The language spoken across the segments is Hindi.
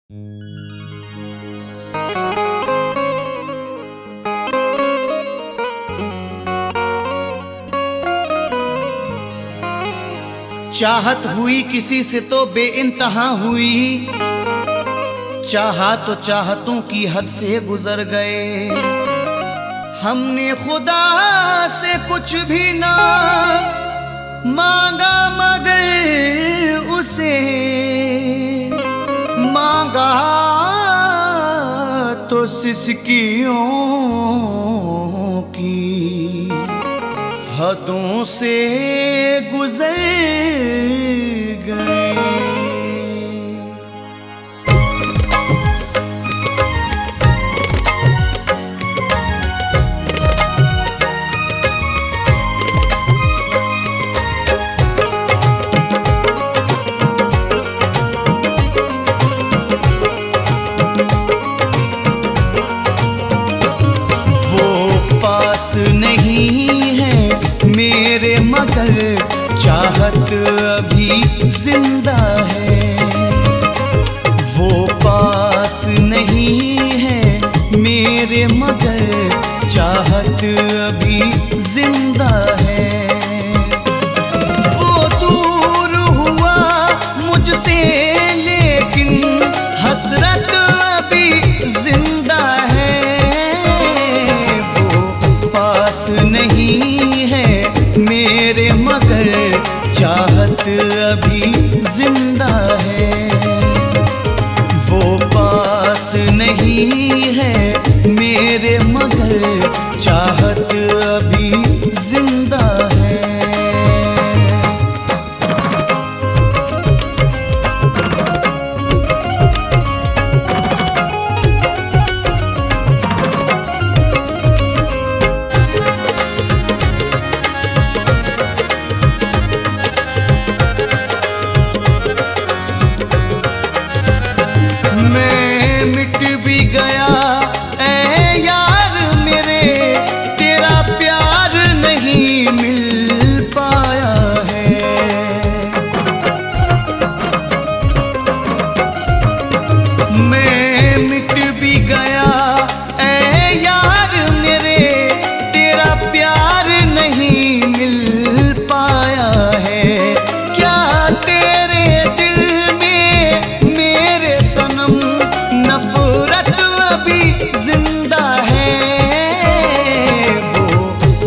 चाहत हुई किसी से तो बेइंतहा हुई, चाहा तो चाहतों की हद से गुजर गए। हमने खुदा से कुछ भी ना मांगा मगर उसे मांगा तो सिसकियों की हदों से गुजर गए। नहीं है मेरे मगर चाहत अभी जिंदा है। वो पास नहीं है मेरे मगर चाहत अभी जिंदा है। वो दूर हुआ मुझसे लेकिन हसरत अभी जिंदा है। नहीं है मेरे मगर चाहत अभी जिंदा है। वो पास नहीं है मेरे मगर चाहत अभी जिंदा है। भी गया ऐ यार मेरे, तेरा प्यार नहीं मिल पाया है। मैं मिट भी गया ऐ यार मेरे, तेरा प्यार नहीं मिल पाया है। क्या तेरे दिल में मेरे सनम नफरत अभी जिंदा है। वो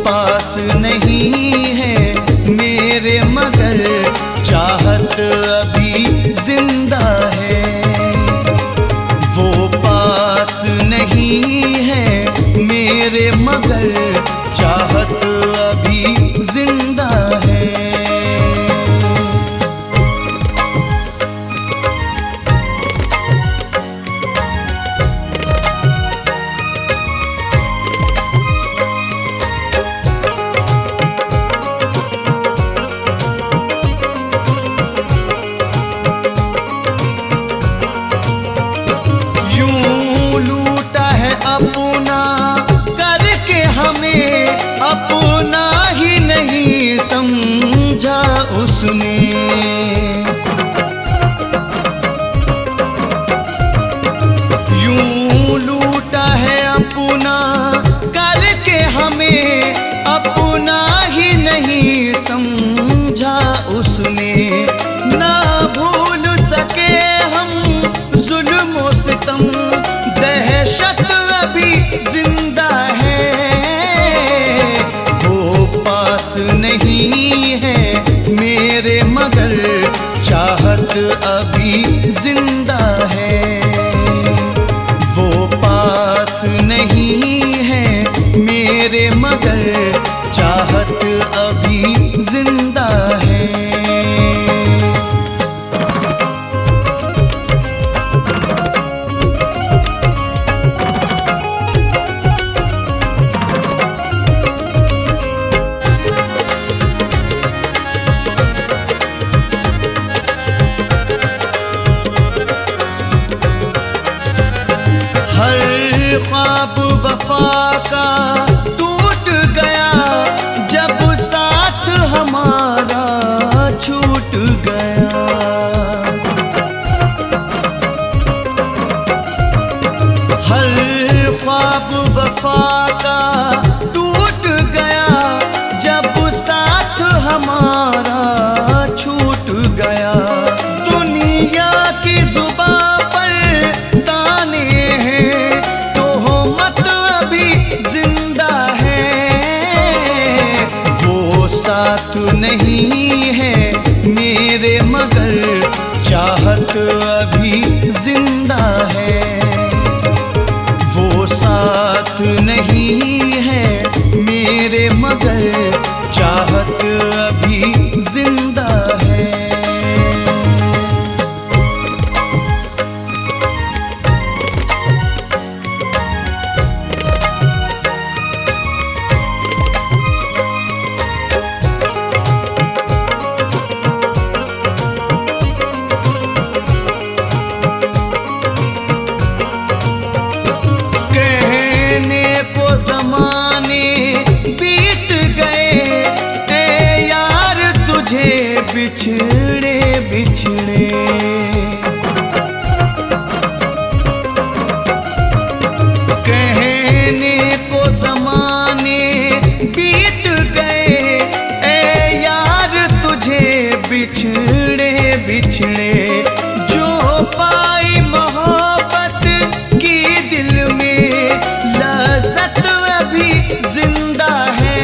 पास नहीं है मेरे मगर चाहत अभी जिंदा है। वो पास नहीं है मेरे मगर चाहत अभी जिंदा है। अपना करके हमें अपना ही नहीं समझा उसने। यूं लूटा है अपना करके हमें अपना ही नहीं समझा उसने। ना भूल सके हम जुल्म सितम, दहशत अभी जिंदा है। वो पास नहीं है मेरे मगर चाहत अभी जिंदा है। वो पास नहीं है मेरे मगर चाहत अभी जिंदा है। ख्वाब वफा का टूट गया जब साथ हमारा छूट गया। हर ख्वाब वफा का टूट गया जब साथ हमारा छूट गया। दुनिया की जुबां पर ताने हैं, तोहमत अभी जिंदा है। वो साथ नहीं है मेरे मगर चाहत अभी जिंदा है। वो साथ नहीं है मेरे मगर चाहत अभी जिंदा है। ज़माने बीत गए ए यार तुझे बिछड़े बिछड़े। कहने को ज़माने बीत गए ए यार तुझे बिछड़े बिछड़े। जो पाई मोहब्बत की दिल में लज़्ज़त अभी जिंदा है।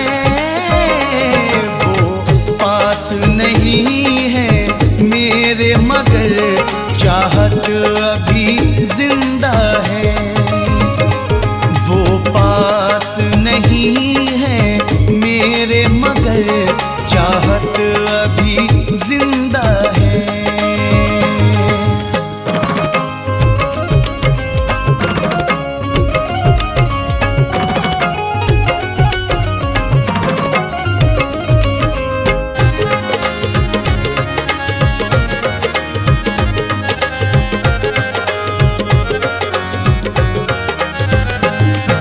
वो पास नहीं है मेरे मगर चाहत अभी जिंदा है। वो पास नहीं है मेरे मगर चाहत अभी जिंदा है।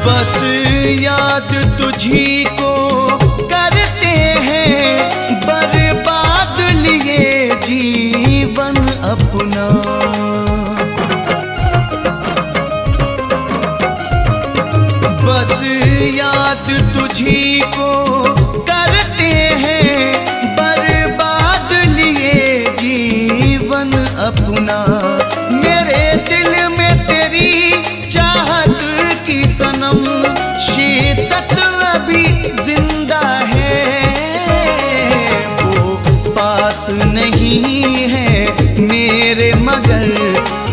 बस याद तुझी को करते हैं बर्बाद लिए जीवन अपना। बस याद तुझी को करते हैं बर्बाद लिए जीवन अपना। मेरे दिल में तेरी चाहत की सनम शिद्दत अभी जिंदा है। वो पास नहीं है मेरे मगर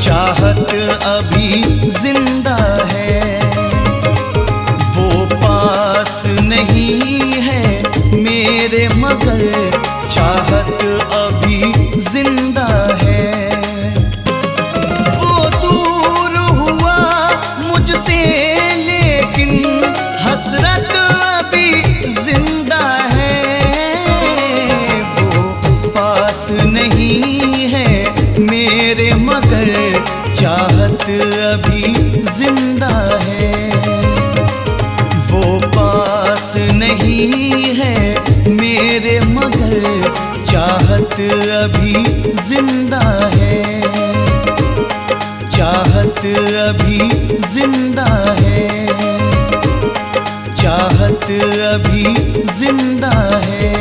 चाहत अभी जिंदा है। वो पास नहीं है मेरे मगर चाहत अभी जिंदा है। वो दूर हुआ मुझसे लेकिन हसरत अभी जिंदा है। वो पास नहीं है मेरे मगर चाहत अभी जिंदा है। वो पास नहीं है मेरे मगर चाहत अभी जिंदा है। चाहत अभी जिंदा है। चाहत अभी जिंदा है।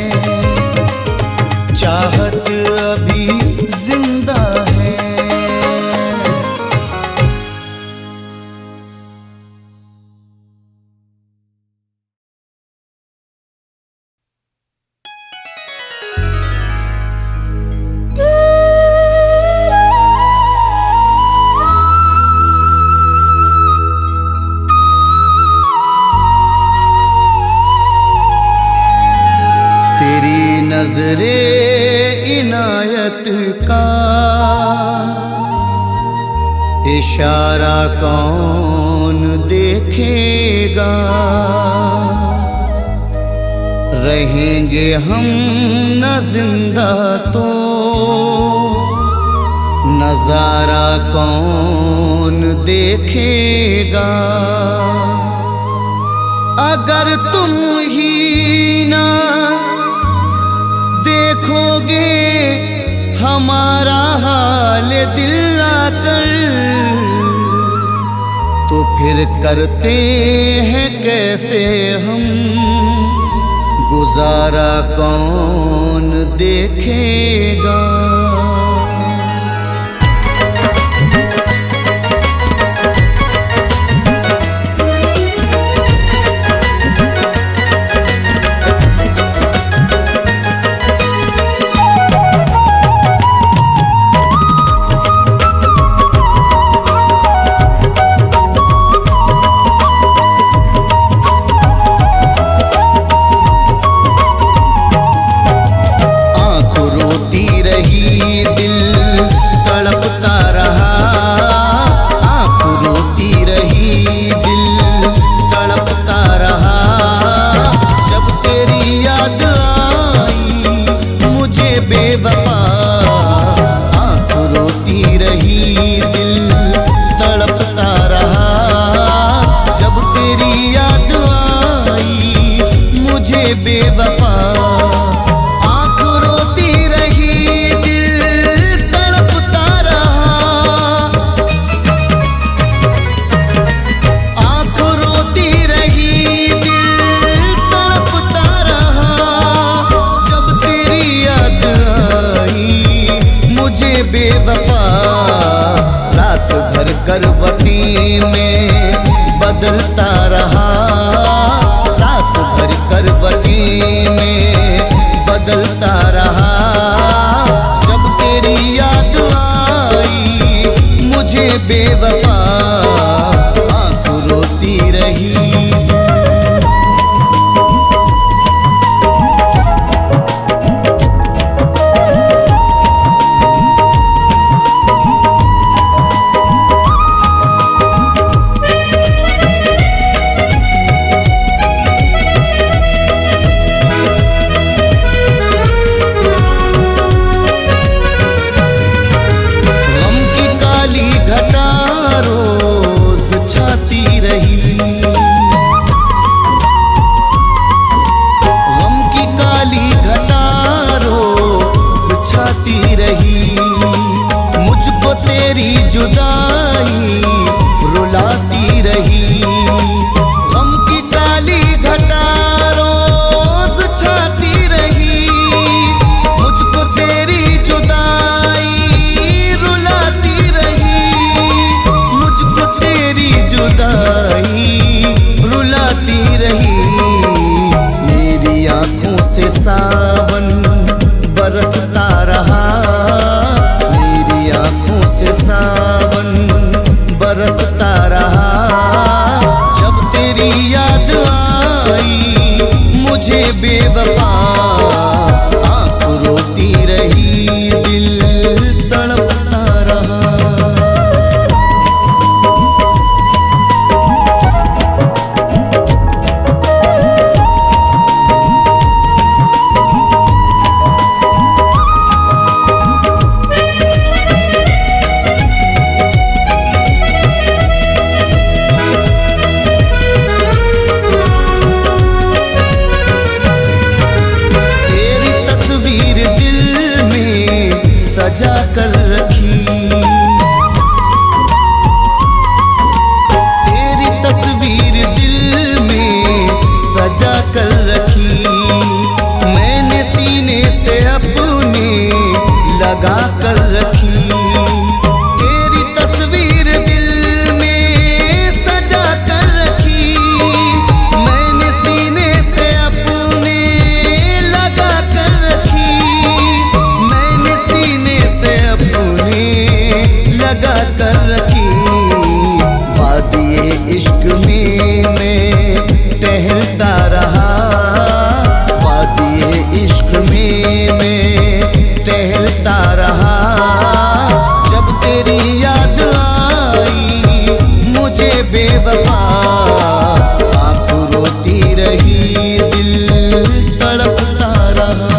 चाहत अभी जिंदा है। नज़रे इनायत का इशारा कौन देखेगा। रहेंगे हम न जिंदा तो नजारा कौन देखेगा। अगर तुम ही ना देखोगे हमारा हाल दिल आकर तो फिर फिर करते हैं कैसे हम, गुजारा कौन देखेगा। बेवफा आँख रोती रही, दिल तड़पता रहा। जब तेरी याद आई मुझे बेवफा, आँख रोती रही, दिल तड़पता रहा। आँख रोती रही, दिल तड़पता रहा। जब तेरी याद मुझे बेवफा, रात भर करवटी में बदलता रहा। रात भर करवटी में बदलता रहा। जब तेरी याद आई मुझे बेवफा, आँख रोती रही। मुझको तेरी जुदाई रुलाती रही। गम की काली घटा रोज छाती रही। मुझको तेरी जुदाई रुलाती रही। मुझको तेरी जुदाई रुलाती रही। मेरी आँखों से सावन बरसता रहा। सावन बरसता रहा। जब तेरी याद आई मुझे बेवफा, आँख रोती रही, दिल तड़पता रहा। सजा कर रखी तेरी तस्वीर दिल में सजा कर रखी। मैंने सीने से अपने लगा कर रखी। तेरी तस्वीर दिल में सजा कर रखी। मैंने सीने से अपने लगा कर रखी। मैंने सीने से अपने लगा कर रखी। वादिए इश्क में मैं टहलता रहा। वादिए इश्क में मैं टहलता रहा। जब तेरी याद आई मुझे बेवफा, आँख रोती रही, दिल तड़पता रहा।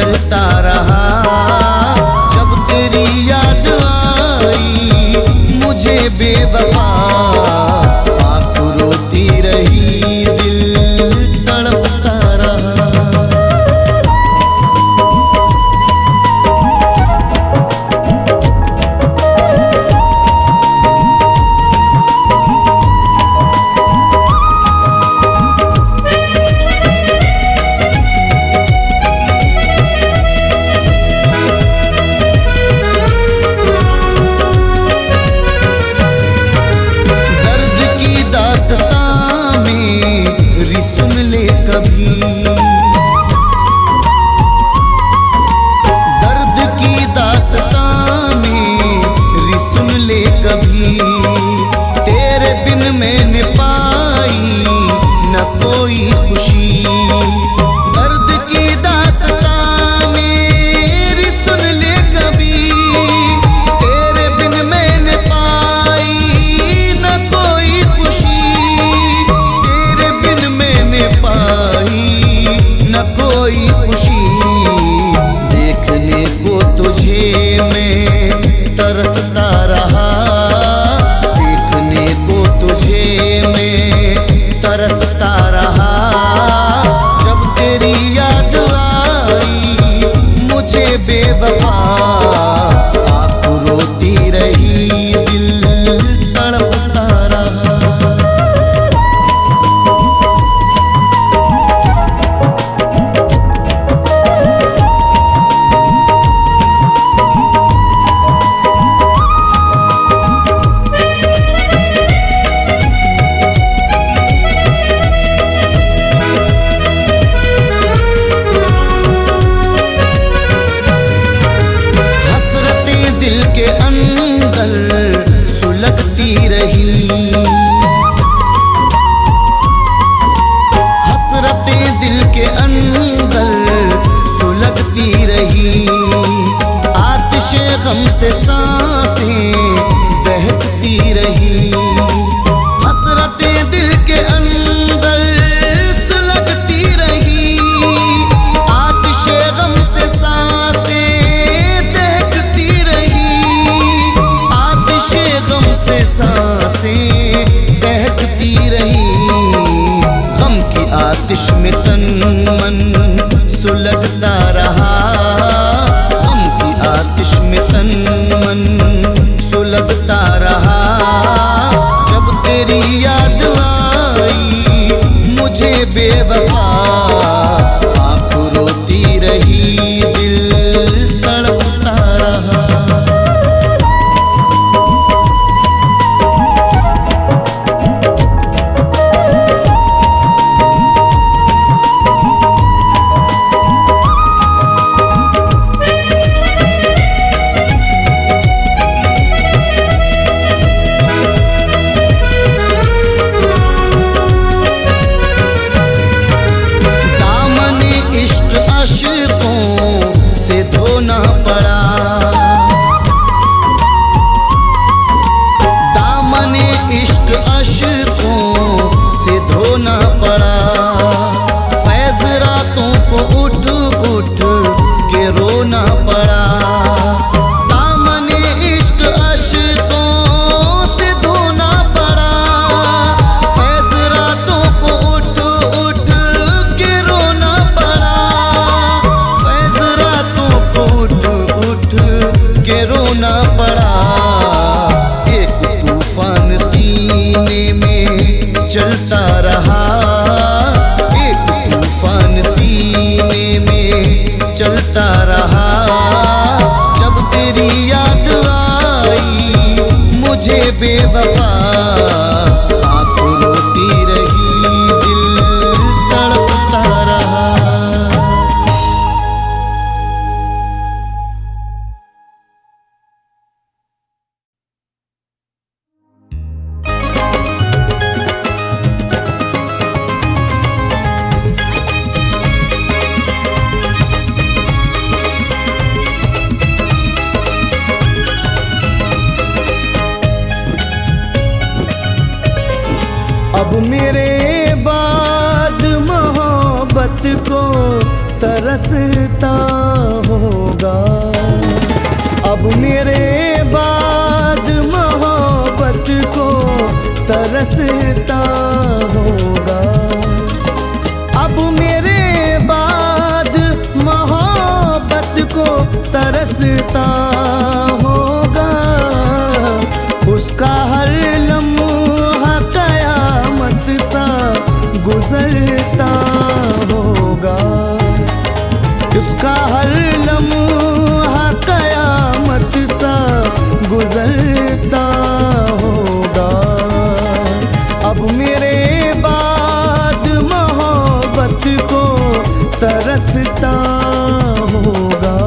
चलता रहा। जब तेरी याद आई मुझे बेवफा, आँख रोती रही दिल तड़पता रहा। सुन ले कभी दर्द की दास्तां मेरी, सुन ले कभी। तेरे बिन मैंने पाई न कोई खुशी। दर्द की दास्तां मेरी सुन ले कभी। तेरे बिन मैंने पाई न कोई खुशी। पाई न कोई खुशी। देखने को तुझे मैं तरसता रहा। देखने को तुझे मैं तरसता रहा। जब तेरी याद आई मुझे बेवफा, आँख रोती रही दिल तड़पता रहा। दिल के अंदर सुलगती रही। हसरतें दिल के अंदर सुलगती रही। आतिशे गम से सांसें दहकती रही। हसरतें दिल के अंदर सुलगती रही। आतिशे गम से सांसें से सांसें दहकती रही। गम की आतिश में तन मन सुलगता रहा। गम की आतिश में तन मन सुलगता रहा। जब तेरी याद आई मुझे बेवफा, आँख रोती रही दिल तड़पता रहा। आशिकों से धोना पड़ा। दामने इश्क आशिकों से धोना पड़ा। फैज़ रातों को उठ उठ के रोना पड़ा। दामने इश्क आशिकों से धोना पड़ा। फैज़ रातों को उठ उठ के रोना पड़ा। के रोना पड़ा। एक तूफान सीने में चलता रहा। एक तूफान सीने में चलता रहा। जब तेरी याद आई मुझे बेवफा, आँख रोती रही दिल तड़पता रहा। अब मेरे बाद मोहब्बत को तरस तरसता होगा। अब मेरे बाद मोहब्बत को तरसता होगा। अब मेरे बाद मोहब्बत को तरसता होगा। उसका हर लम्हा कयामत सा गुजरता होगा। उसका हर लम्हा कयामत सा गुजरता होगा। अब मेरे बाद मोहब्बत को तरसता होगा।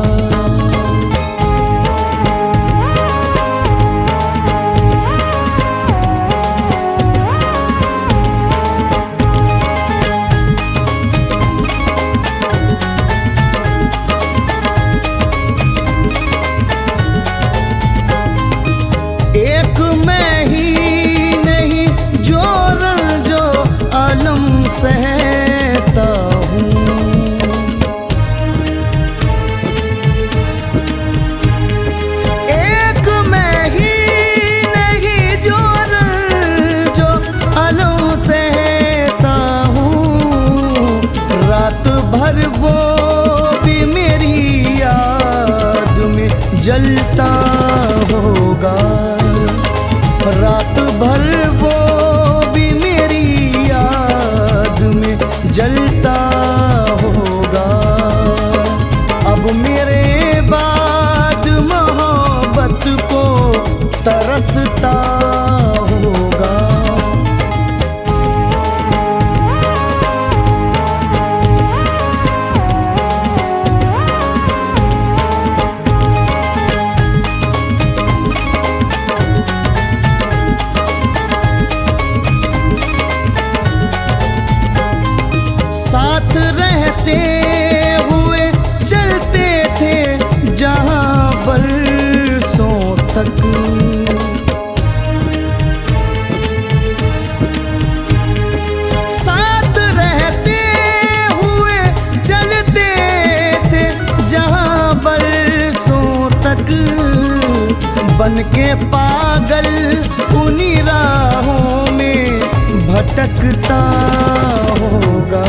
एक मैं ही नहीं जो रंजो आलम सहता हूँ। एक मैं ही नहीं जो रंजो आलम सहता हूँ। रात भर वो भी मेरी याद में जलता होगा। रात भर वो भी मेरी याद में जलता होगा। अब मेरे बाद मोहब्बत को तरसता होगा। साथ रहते हुए चलते थे जहां बरसों तक। साथ रहते हुए चलते थे जहां बरसों तक। बन के पागल उन्हीं राहों में भटकता होगा।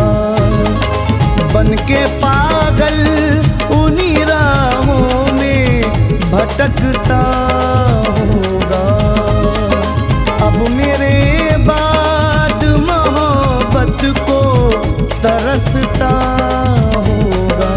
बन के पागल उन्हीं राहों में भटकता होगा। अब मेरे बाद मोहब्बत को तरसता होगा।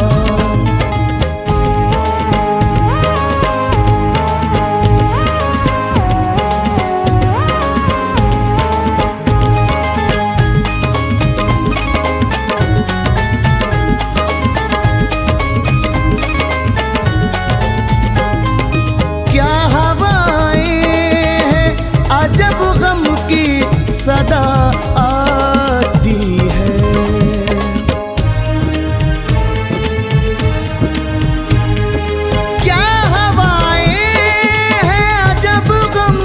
जब गम की सदा आती है। क्या हवाएं हैं जब गम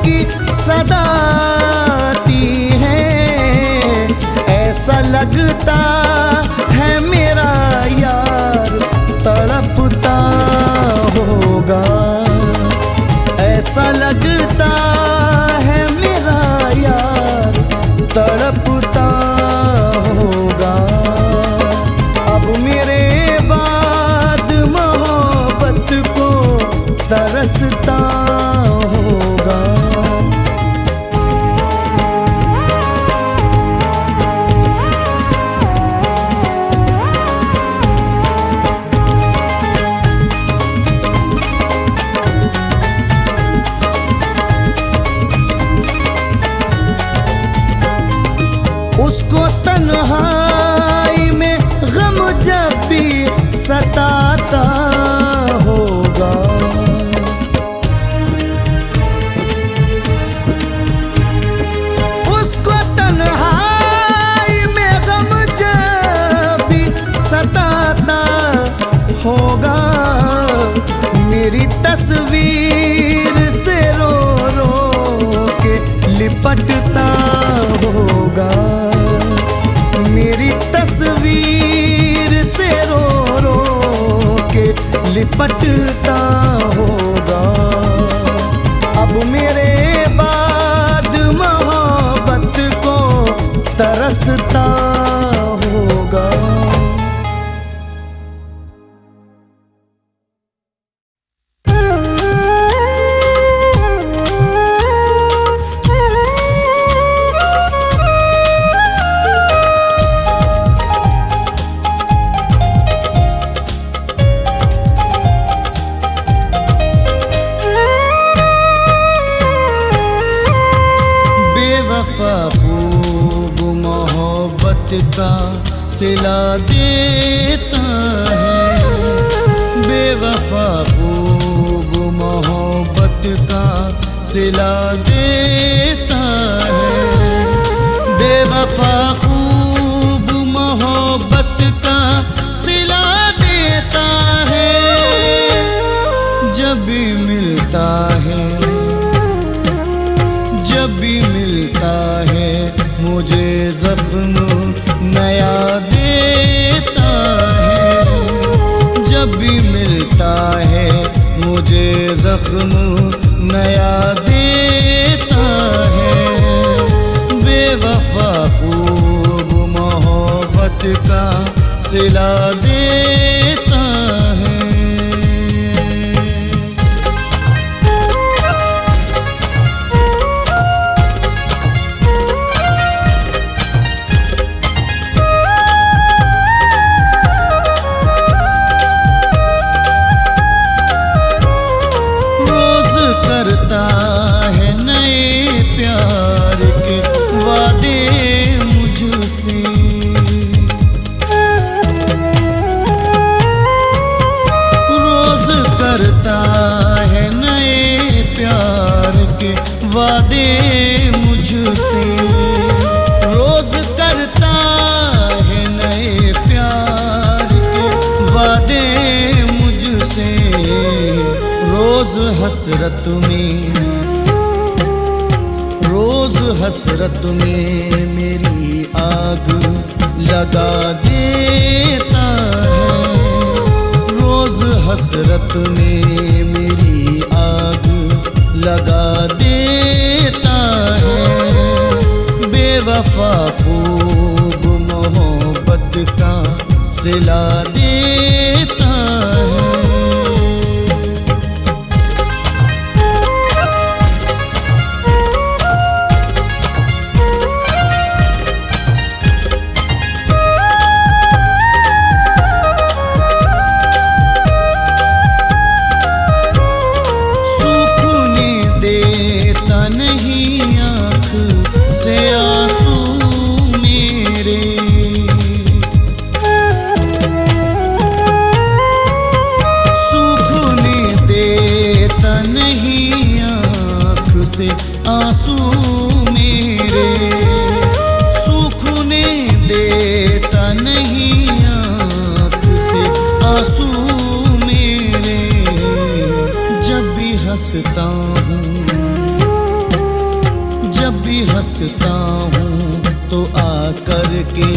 की सदा आती है। ऐसा लगता है मेरा यार तड़पता होगा। ऐसा लगता है मेरा यार तड़पता होगा। अब मेरे बाद मोहब्बत को तरसता होगा। उसको तन्हाई में गम जब भी सताता होगा। उसको तन्हाई में गम जब भी सताता होगा। मेरी तस्वीर से रो रो के लिपटता होगा। मेरी तस्वीर से लिपटता होगा। अब मेरे बाद मोहब्बत को तरसता होगा। खूब मोहब्बत का सिला देता है। बेवफा खूब मोहब्बत का सिला देता है। बेवफा खूब मोहब्बत का सिला देता है। जब भी मिलता है, जब भी मिलता है मुझे जख्म नया देता है। जब भी मिलता है मुझे जख्म नया देता है। बेवफा खूब मोहब्बत का सिला देता है। करता है नए प्यार के वादे मुझसे। रोज करता है नए प्यार के वादे मुझसे। रोज करता है नए प्यार के वादे मुझसे। रोज हसरत में, रोज हसरत में मेरी आग लगा देता है। रोज हसरत में मेरी आग लगा देता है। बेवफा खूब मोहब्बत का सिला देता है। से आंसू मेरे सूखने देता नहीं आँख से आंसू मेरे। सूखने देता नहीं आँख से आंसू मेरे। जब भी हंसता हूँ, जब भी हंसता हूँ तो आकर के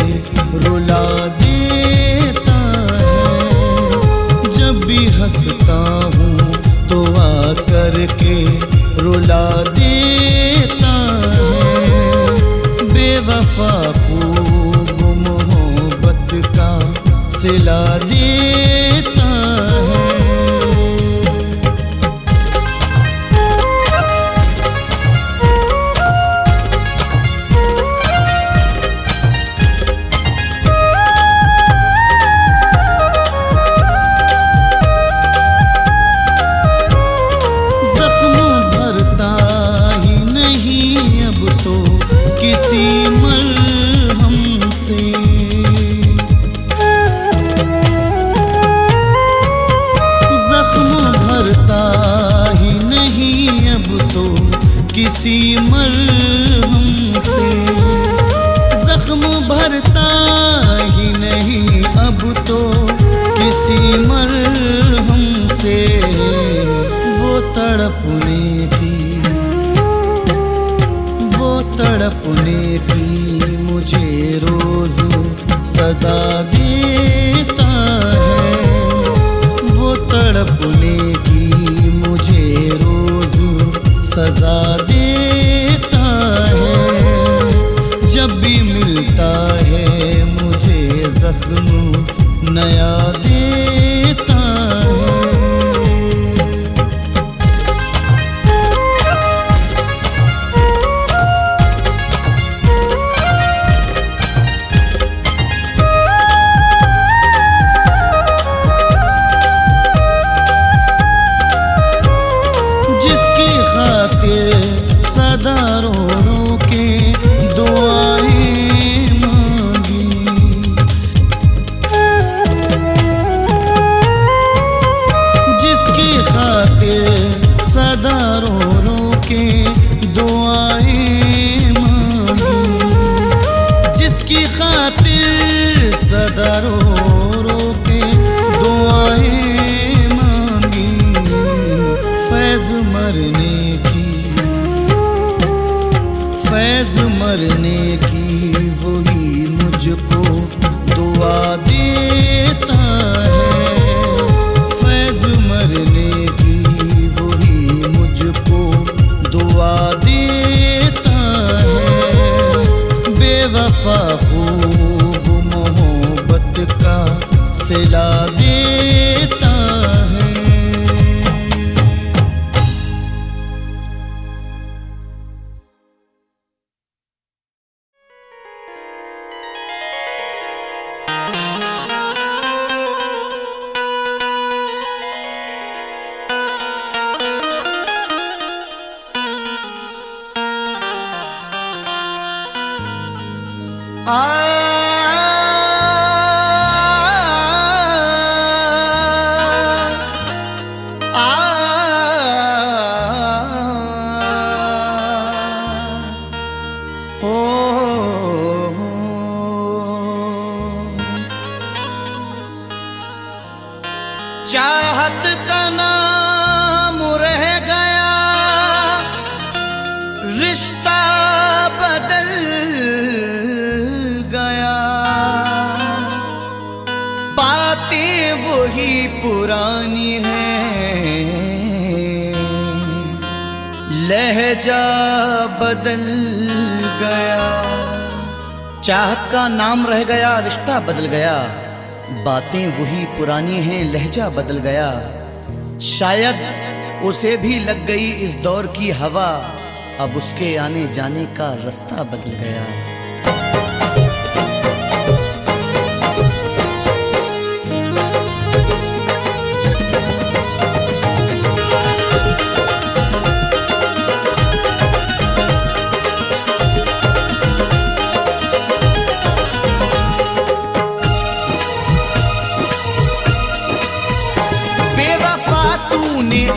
रुला देता है। जब भी हंसता हूँ तो आकर के रुला देता है। बेवफा खूब मोहब्बत का सिला देता है। किसी मरहम से जख्म भरता ही नहीं अब तो किसी मरहम से। जख्म भरता ही नहीं अब तो किसी मरहम से। वो तड़पने की, वो तड़पने की मुझे रोज सजा देता है। वो तड़प सजा देता है। जब भी मिलता है मुझे जख्म नया देता है। जिसकी खातिर सदा रो रो के दुआएं मांगी, जिसकी खातिर सदा रो रो के दुआएं मांगी, जिसकी खातिर सदा रो रो के दुआएं मांगी। फैज़ मरने की, फैज़ मरने की वही मुझको दुआ देता है। फैज़ मरने की वही मुझको दुआ देता है। बेवफा खूब मोहब्बत का सिला देता है। चाहत का नाम रह गया, रिश्ता बदल गया। बातें वही पुरानी हैं, लहजा बदल गया। चाहत का नाम रह गया, रिश्ता बदल गया। बातें वही पुरानी हैं, लहजा बदल गया। शायद उसे भी लग गई इस दौर की हवा, अब उसके आने जाने का रास्ता बदल गया।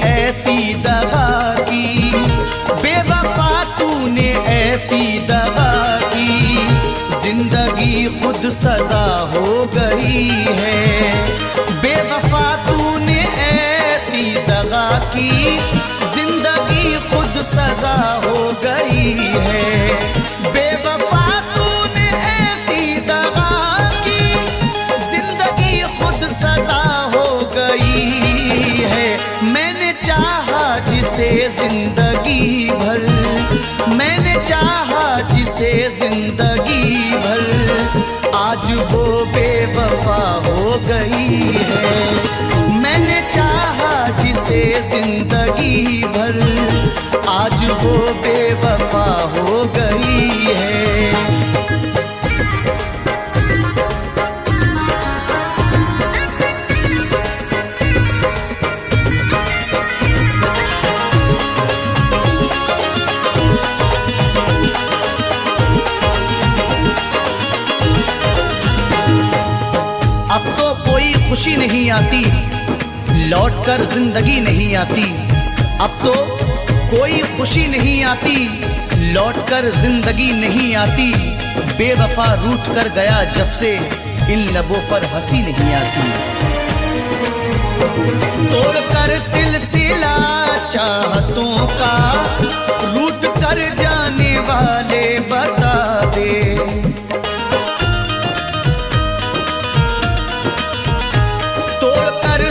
ऐसी दगा की, बेवफा तूने ऐसी दगा की, जिंदगी खुद सजा हो गई है। बेवफा तूने ऐसी दगा की, जिंदगी खुद सजा हो गई है। बेवफा तूने ऐसी दगा की, जिंदगी खुद सजा हो गई है। मैंने चाहा जिसे जिंदगी भर, मैंने चाहा जिसे जिंदगी भर, आज वो बेवफा हो गई है। मैंने चाहा जिसे जिंदगी भर, आज वो बेवफा हो गई है। अब तो कोई खुशी नहीं आती, लौटकर जिंदगी नहीं आती। अब तो कोई खुशी नहीं आती, लौटकर जिंदगी नहीं आती। बेवफा रूठ कर गया जब से, इन लबों पर हंसी नहीं आती। तोड़कर सिलसिला चाहतों का, रूठ कर जाने वाले बता दे।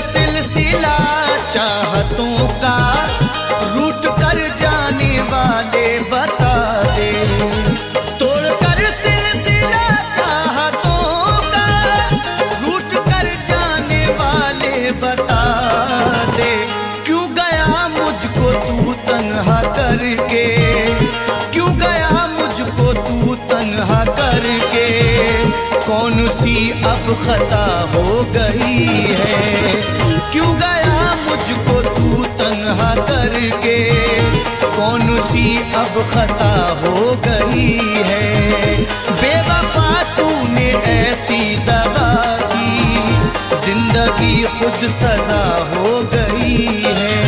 सिलसिला चाहतों का, रूठ कर जाने बता दे। तोड़ कर सिलसिला चाहतों का, रूठ कर जाने वाले बता दे। क्यों गया मुझको तू तन्हा करके, क्यों गया मुझको तू तन्हा करके। कौन सी अब खता हो गई है, क्यों गया मुझको तू तन्हा करके। कौन सी अब खता हो गई है। बेवफा तूने ऐसी दगा की, जिंदगी खुद सजा हो गई है।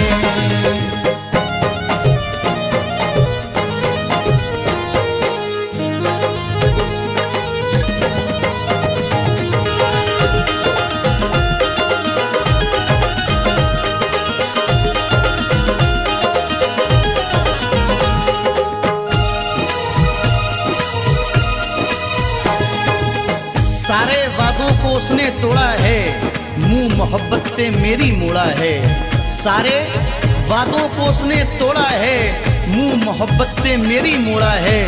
सारे वादों को उसने तोड़ा है, मुंह मोहब्बत से मेरी मोड़ा है। सारे वादों को उसने तोड़ा है, मुंह मोहब्बत से मेरी मोड़ा है।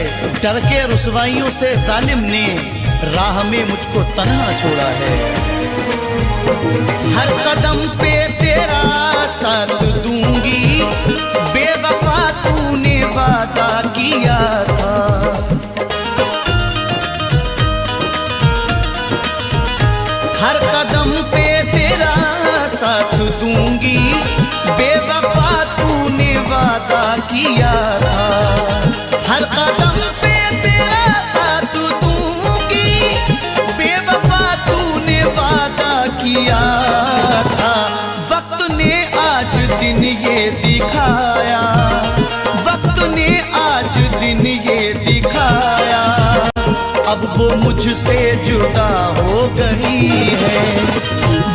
डर के रुसवाइयों से जालिम ने राह में मुझको तन्हा छोड़ा है। हर कदम पे तेरा साथ दूंगी, बेवफा तूने वादा किया था। हर कदम पे तेरा साथ दूंगी, बेवफा तूने वादा किया था। हर कदम पे तेरा साथ दूंगी, बेवफा तूने वादा किया था। वक्त ने आज दिन ये दिखाया, वक्त ने आज दिन ये दिखाया। अब वो मुझसे जुदा हो गई है।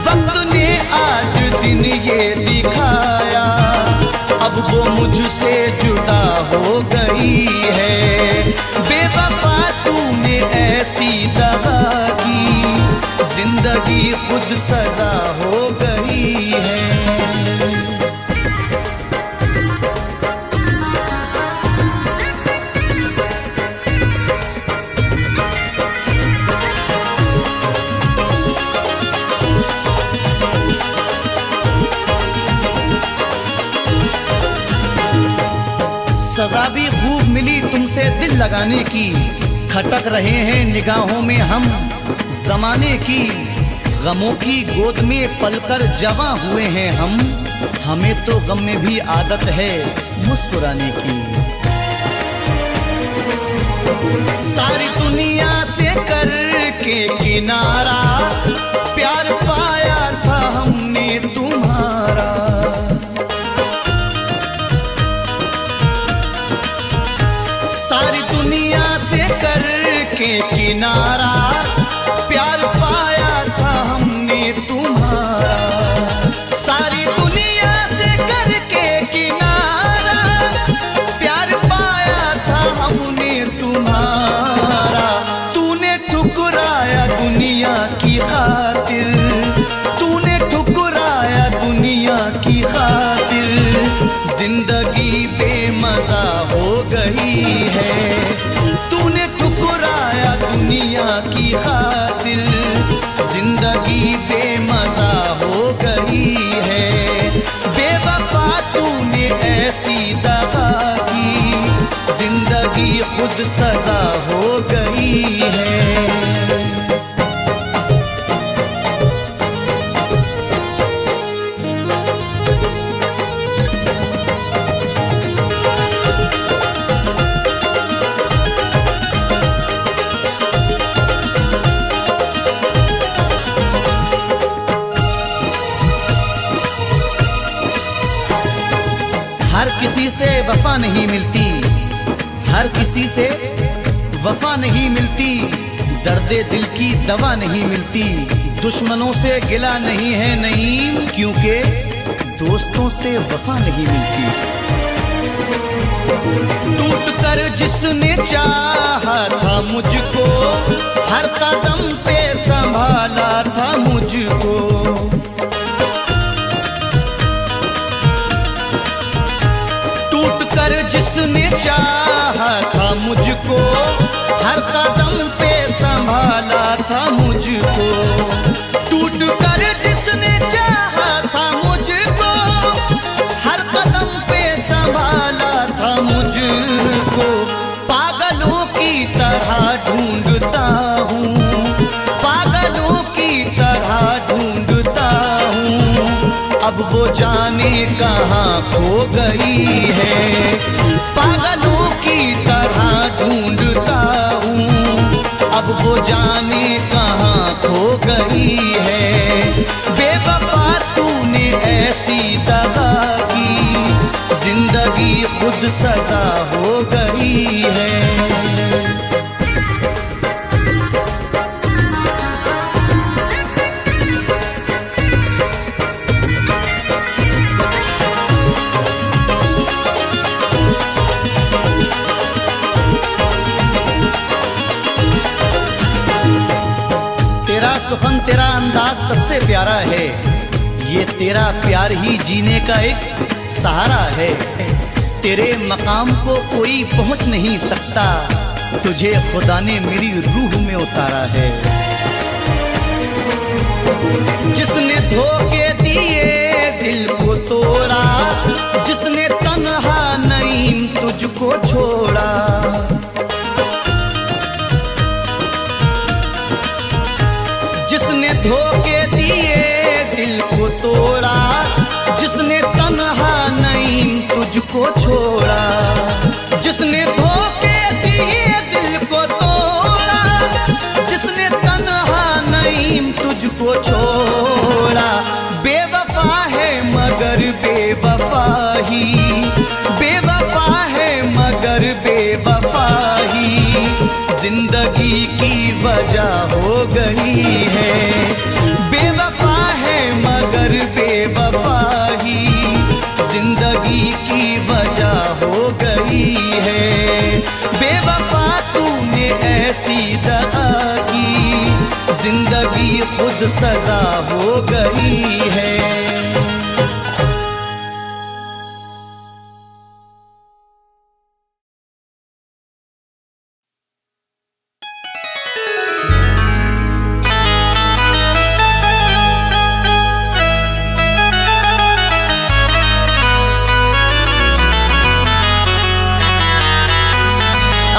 वक्त ने आज दिन ये दिखाया, अब वो मुझसे जुदा हो गई है। बेवफा तूने ऐसी दगा की, जिंदगी खुद सजा हो गई है। सजा भी खूब मिली तुमसे दिल लगाने की, खटक रहे हैं निगाहों में हम जमाने की। गमों की गोद में पलकर जवां हुए हैं हम, हमें तो गम में भी आदत है मुस्कुराने की। सारी दुनिया से करके किनारा, प्यार पाया था हमने तुम्हारा। सारी दुनिया से करके किनारा, प्यार पाया था हमने तुम्हारा। सारी दुनिया से करके किनारा, प्यार पाया था हमने तुम्हारा। तूने ठुकराया दुनिया की खातिर, तूने ठुकराया दुनिया की खातिर। जिंदगी बेमजा हो गई है, तूने ठुकराया दुनिया की खातिर। जिंदगी बेमजा हो गई है। बेवफा तूने ऐसी दगा की, जिंदगी खुद सजा हो गई है। हर किसी से वफा नहीं मिलती, हर किसी से वफा नहीं मिलती। दर्दे दिल की दवा नहीं मिलती। दुश्मनों से गिला नहीं है नईम, क्योंकि दोस्तों से वफा नहीं मिलती। टूट कर जिसने चाहा था मुझको, हर कदम पे संभाला था मुझको। टूट कर जिसने चाहा था मुझको, हर कदम पे संभाला था मुझको। टूट कर जिसने चाहा था मुझको, हर कदम पे संभाला था मुझको। पागलों की तरह ढूंढता हूँ, पागलों की तरह ढूंढता हूँ। अब वो जाने कहाँ खो गई है, पागलों की तरह ढूंढता हूँ। अब वो जाने कहाँ खो गई है। बेवफा तूने ऐसी दगा की, जिंदगी खुद सजा हो गई है। सुखन तेरा अंदाज सबसे प्यारा है, ये तेरा प्यार ही जीने का एक सहारा है। तेरे मकाम को कोई पहुंच नहीं सकता, तुझे खुदा ने मेरी रूह में उतारा है। जिसने धोखे दिए दिल को तोड़ा, जिसने तन्हा नईम तुझको छोड़ा। जिसने धोखे दिए दिल को तोड़ा, जिसने तन्हा नईम तुझको छोड़ा। जिसने धोखे दिए दिल को तोड़ा, जिसने तन्हा नईम तुझको छोड़ा। बेवफा है मगर बेवफा ही, बेवफा है मगर बेवफा ही जिंदगी की वजह हो गई है। बेवफा है मगर बेवफा ही जिंदगी की वजह हो गई है। बेवफा तूने ऐसी दगा की, जिंदगी खुद सजा हो गई है।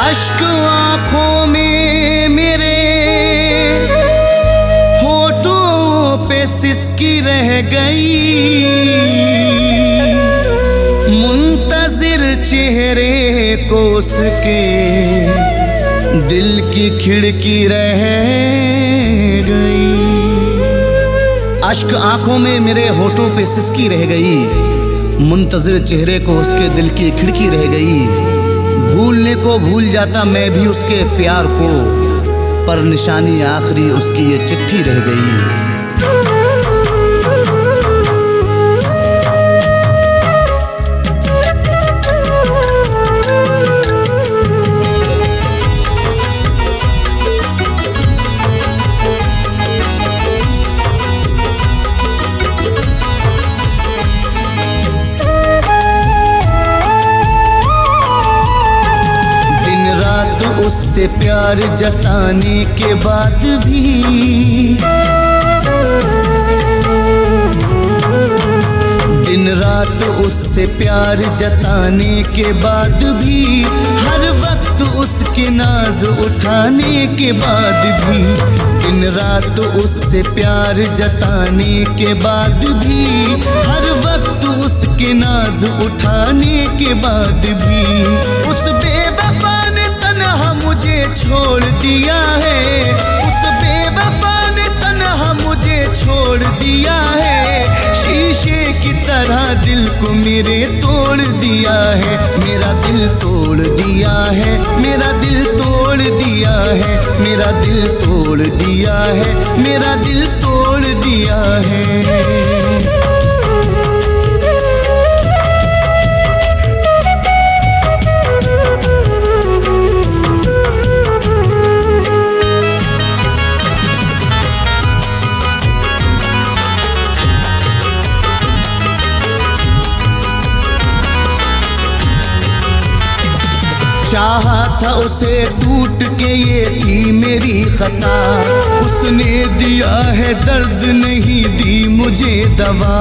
अश्क आँखों में मेरे, होठों पे सिसकी रह गई। मुंतजिर चेहरे को उसके दिल की खिड़की रह गई। अश्क आँखों में मेरे होठों पे सिसकी रह गई, मुंतजिर चेहरे को उसके दिल की खिड़की रह गई। भूलने को भूल जाता मैं भी उसके प्यार को, पर निशानी आखिरी उसकी ये चिट्ठी रह गई। उससे प्यार जताने के बाद भी, दिन रात उससे प्यार जताने के बाद भी, हर वक्त उसके नाज उठाने के बाद भी, दिन रात उससे प्यार जताने के बाद भी, हर वक्त उसके नाज उठाने के बाद भी, उस बेवफा ने तन्हा मुझे छोड़ दिया है, उस बेवफा ने तन्हा मुझे छोड़ दिया है। शीशे की तरह दिल को मेरे तोड़ दिया है, मेरा दिल तोड़ दिया है, मेरा दिल तोड़ दिया है, मेरा दिल तोड़ दिया है, मेरा दिल तोड़ दिया है। चाहा था उसे टूट के, ये थी मेरी खता। उसने दिया है दर्द, नहीं दी मुझे दवा।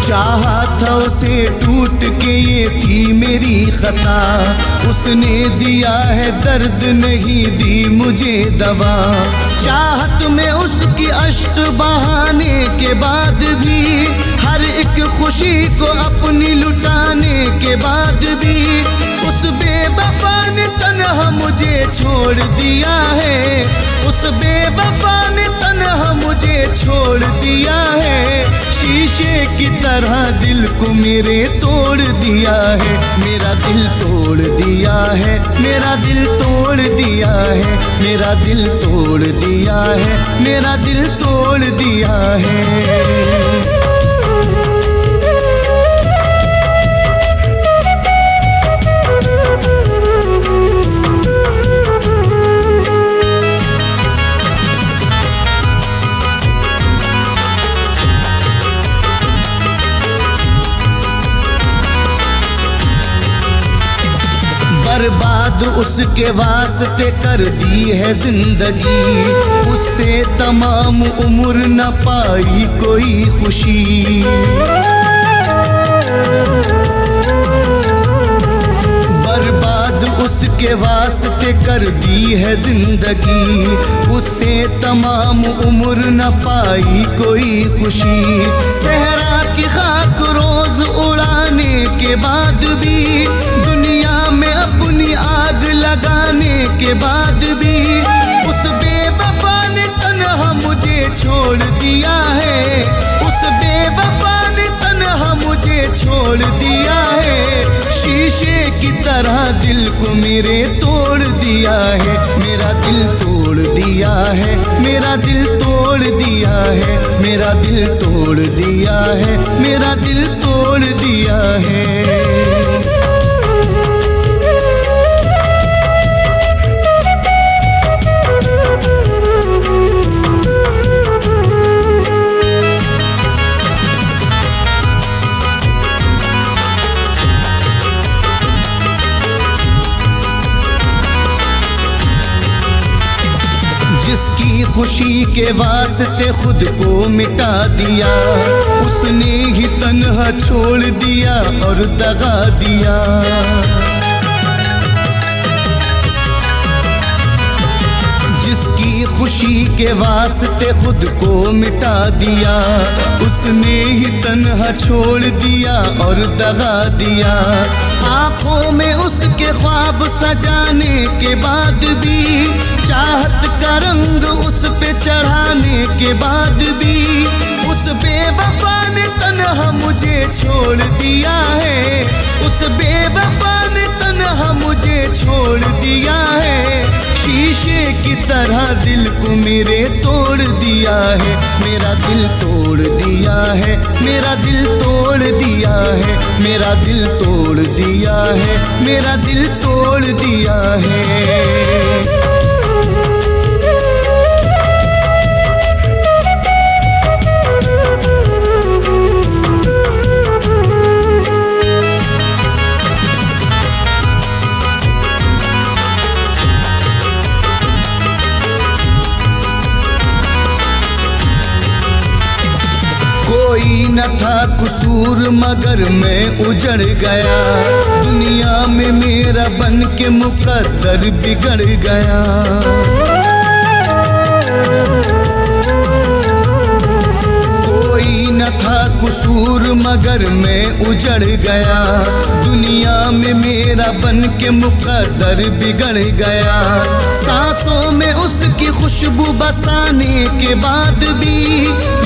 चाहा था उसे टूट के, ये थी मेरी खता। उसने दिया है दर्द, नहीं दी मुझे दवा। चाहत में उसकी अश्क बहाने के बाद भी, हर एक खुशी को अपनी लुटाने के बाद भी, उस बेवफा ने तन्हा मुझे छोड़ दिया है। उस बेवफा ने तन्हा मुझे छोड़ दिया है। शीशे की तरह दिल को मेरे तोड़ दिया है। मेरा दिल तोड़ दिया है, मेरा दिल तोड़ दिया है, मेरा दिल तोड़ दिया है, मेरा दिल तोड़ दिया है। बर्बाद उसके वास्ते कर दी है जिंदगी। उससे तमाम उम्र न पाई कोई खुशी। बर्बाद उसके वास्ते कर दी है जिंदगी। उससे तमाम उम्र न पाई कोई खुशी। सहरा की खाक रोज उड़ाने के बाद भी, दुनिया में अपनी आग लगाने के बाद भी, उस बेवफा ने तन्हा मुझे छोड़ दिया है। उस बेवफा ने तन्हा मुझे छोड़ दिया है। शीशे की तरह दिल को मेरे तोड़ दिया है। मेरा दिल तोड़ दिया है, मेरा दिल तोड़ दिया है, मेरा दिल तोड़ दिया है, मेरा दिल तोड़ दिया है। जिसकी खुशी के वास्ते खुद को मिटा दिया, उसने ही तन्हा छोड़ दिया और दगा दिया। जिसकी खुशी के वास्ते खुद को मिटा दिया, उसने ही तन्हा छोड़ दिया और दगा दिया। आंखों में उसके ख्वाब सजाने के बाद भी, चाहत का रंग उस पे चढ़ाने के बाद भी, उस बेवफा ने तन्हा मुझे छोड़ दिया है। उस बेवफा ने तन्हा मुझे छोड़ दिया है। शीशे की तरह दिल को मेरे तोड़ दिया है। मेरा दिल तोड़ दिया है, मेरा दिल तोड़ दिया है, मेरा दिल तोड़ दिया है, मेरा दिल तोड़ दिया है। कोई न था कसूर मगर मैं उजड़ गया। दुनिया में मेरा बन के मुकद्दर बिगड़ गया। कोई न था कसूर मगर मैं उजड़ गया। दुनिया में मेरा बन के मुकद्दर बिगड़ गया। सांसों में उसकी खुशबू बसाने के बाद भी,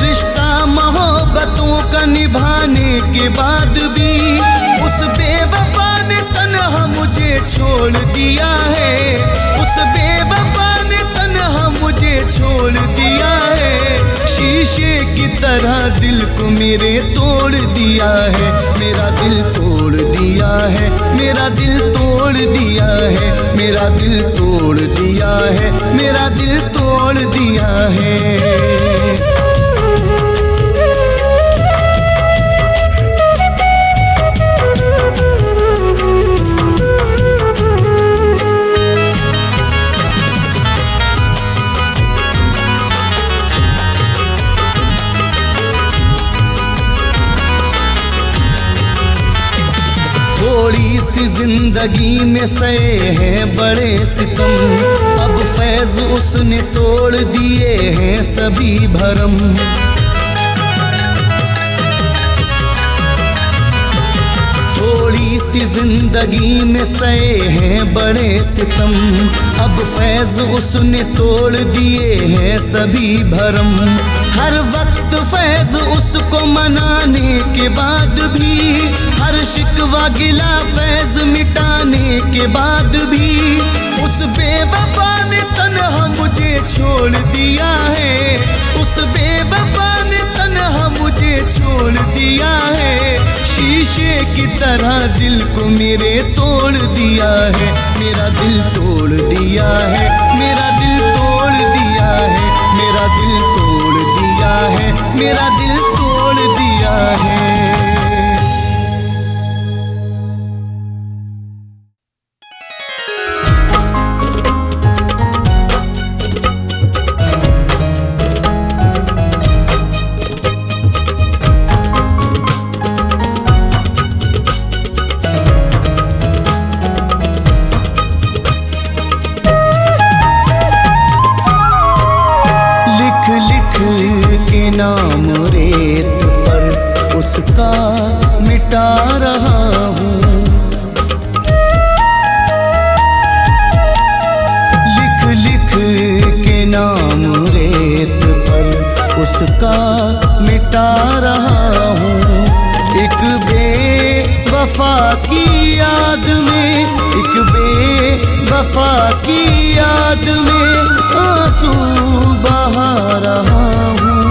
रिश्ता मोहब्बतों का निभाने के बाद भी, उस बेवफा ने तन्हा मुझे छोड़ दिया है। उस बेवफा ने तन्हा मुझे छोड़ दिया है। शीशे की तरह दिल को मेरे तोड़ दिया है। मेरा दिल तोड़ दिया है, मेरा दिल तोड़ दिया है, मेरा दिल तोड़ दिया है, मेरा दिल तोड़ दिया है। जिंदगी में सहे हैं बड़े सितम, अब फैज उसने तोड़ दिए हैं सभी भरम। थोड़ी सी जिंदगी में सहे हैं बड़े सितम, अब फैज उसने तोड़ दिए हैं सभी भरम। हर वक्त फैज उसको मनाने के बाद भी, हर शिकवा गिला फैज मिटाने के बाद भी, उस बेवफा ने तन्हा मुझे छोड़ दिया है, उस बेवफा ने तन्हा मुझे छोड़ दिया है। शीशे की तरह दिल को मेरे तोड़ दिया है, मेरा दिल तोड़ दिया है, मेरा दिल तोड़ दिया है, मेरा दिल तोड़ दिया है, मेरा दिल तोड़ दिया है। नाम रेत पर उसका मिटा रहा हूँ, लिख लिख के नाम रेत पर उसका मिटा रहा हूँ। एक बेवफा की याद में, एक बेवफा की याद में आंसू बहा रहा हूँ,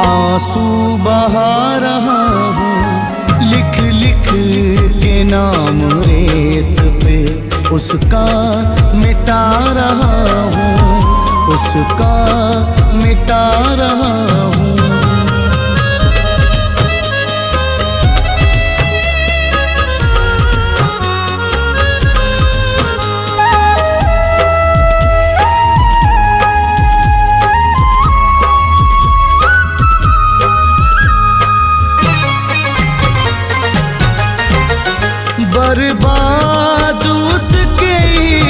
आंसू बहा रहा हूँ। लिख लिख के नाम रेत पे उसका मिटा रहा हूँ, उसका मिटा रहा हूँ। बर्बाद उसके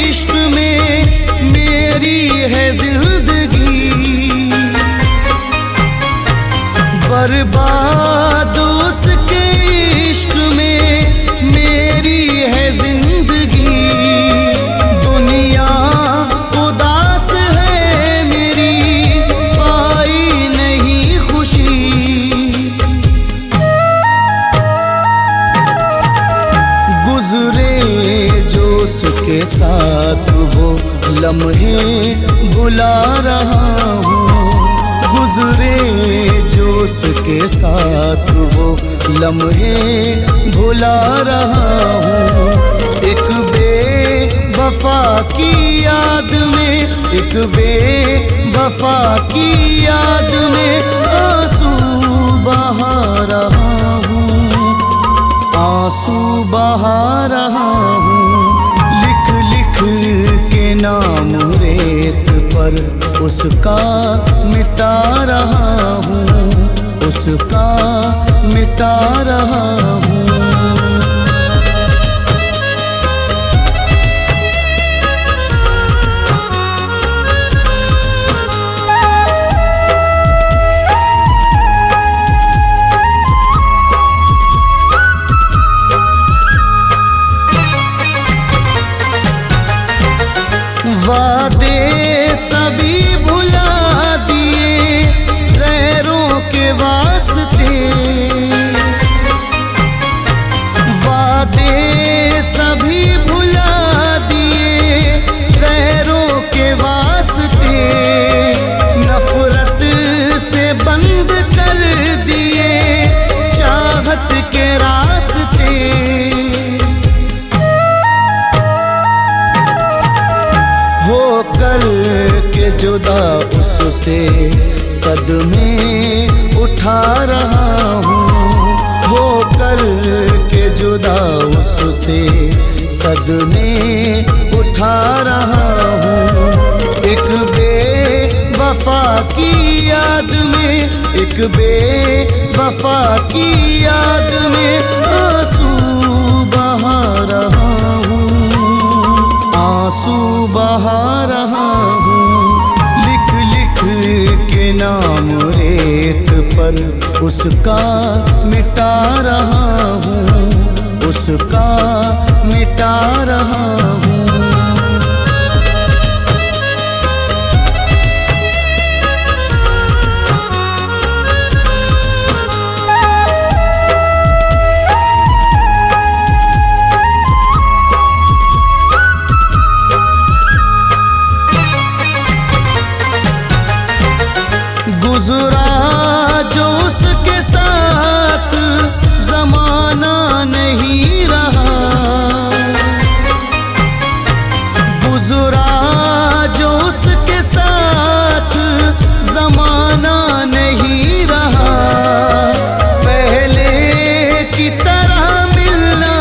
इश्क में मेरी है जिंदगी, बर्बाद उसके इश्क में मेरी है जिंदगी। दुनिया उदास है मेरी, पाई नहीं खुशी, गुजरे जो उसके साथ वो लम्हे भुला रहा हूँ, गुजरे जो उसके साथ वो लम्हे भुला रहा हूँ। एक बेवफा की याद में, एक बेवफा की याद में आंसू बहा रहा हूँ, आंसू बहा रहा हूँ। लिख लिख के नाम रेत पर उसका मिटा रहा हूँ, उसका मिटा रहा हूँ। वादे सभी भुला दिए गैरों के वास्ते, वादे सभी भुला दिए गैरों के वास्ते। नफरत से बंद कर दिए चाहत के रास्ते, होकर के जुदा उससे सदमे उठा रहा हूँ, होकर के जुदा उससे सदमे उठा रहा हूँ। एक बेवफा की याद में, एक बेवफा की याद में आंसू बहा रहा हूँ, आंसू बहा रहा हूँ। लिख लिख के नाम रेत पर उसका मिटा रहा हूँ, उसका मिटा रहा हूँ। गुजरा जो उसके साथ जमाना नहीं रहा, गुजरा जो उसके साथ जमाना नहीं रहा। पहले की तरह मिलना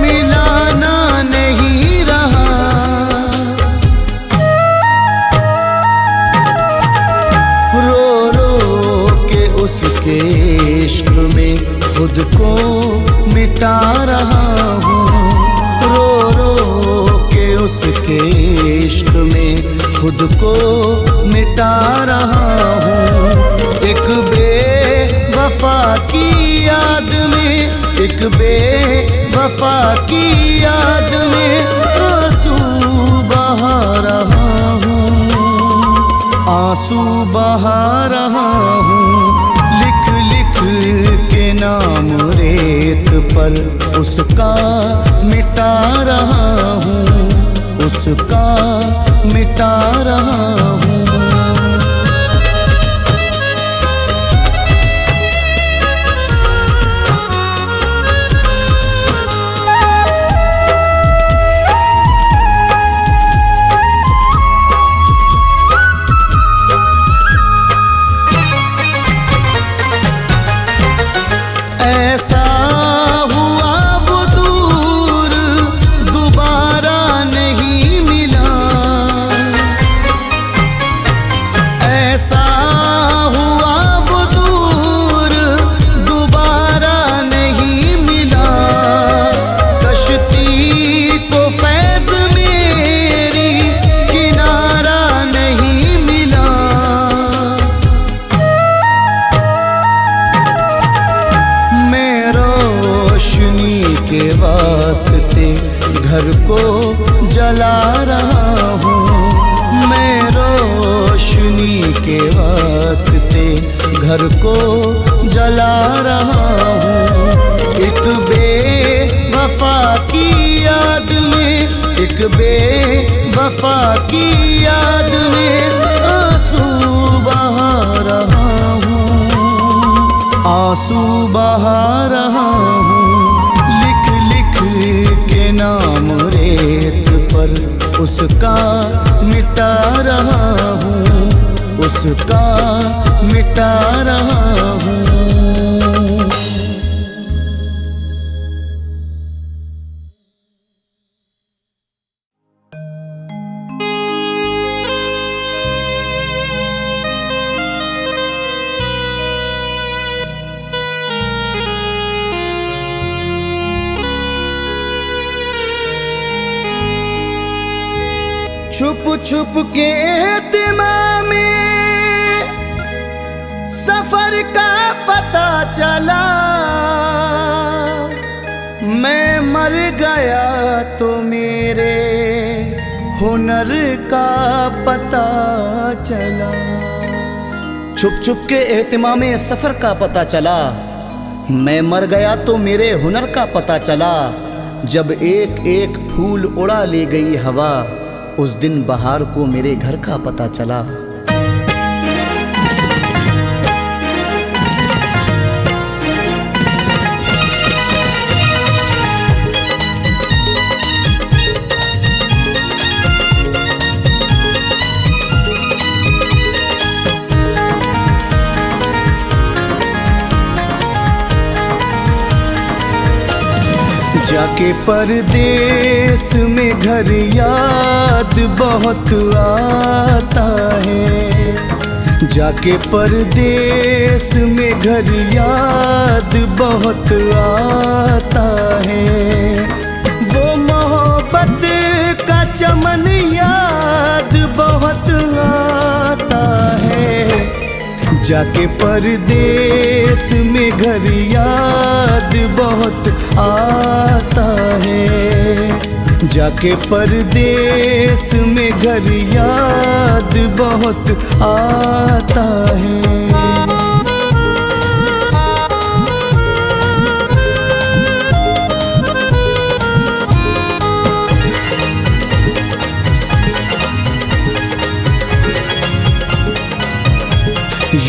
मिलाना नहीं रहा। उसके इश्क में खुद को मिटा रहा हूँ, रो रो के उसके इश्क में खुद को मिटा रहा हूँ। एक बेवफा की याद में, एक बेवफा की याद में आंसू बहा रहा हूँ, आंसू बहा रहा हूँ। के नाम रेत पर उसका मिटा रहा हूँ, उसका मिटा रहा हूँ। ऐसा हुआ वो दूर दोबारा नहीं मिला, ऐसा हुआ वो दूर दोबारा नहीं मिला। कश्ती को फैज़ मेरी किनारा नहीं मिला। रोशनी के वास्ते घर को जला रहा हूँ, मैं रोशनी के वास्ते घर को जला रहा हूँ। एक बेवफा की याद में, एक बेवफा की याद में आंसू बहा रहा हूँ, आंसू बहा रहा हूँ। लिख लिख के नाम रेत पर उसका मिटा रहा हूँ, उसका मिटा रहा हूँ। छुप छुप के एहतिमाम में सफर का पता चला, मैं मर गया तो मेरे हुनर का पता चला। छुप छुप के एहतिमाम में सफर का पता चला, मैं मर गया तो मेरे हुनर का पता चला। जब एक एक फूल उड़ा ले गई हवा, उस दिन बहार को मेरे घर का पता चला। जाके परदेस में घर याद बहुत आता है, जाके परदेस में घर याद बहुत आता है। वो मोहब्बत का चमन याद बहुत आता है। जाके परदेस में घर याद बहुत आता है। जाके परदेस में घर याद बहुत आता है।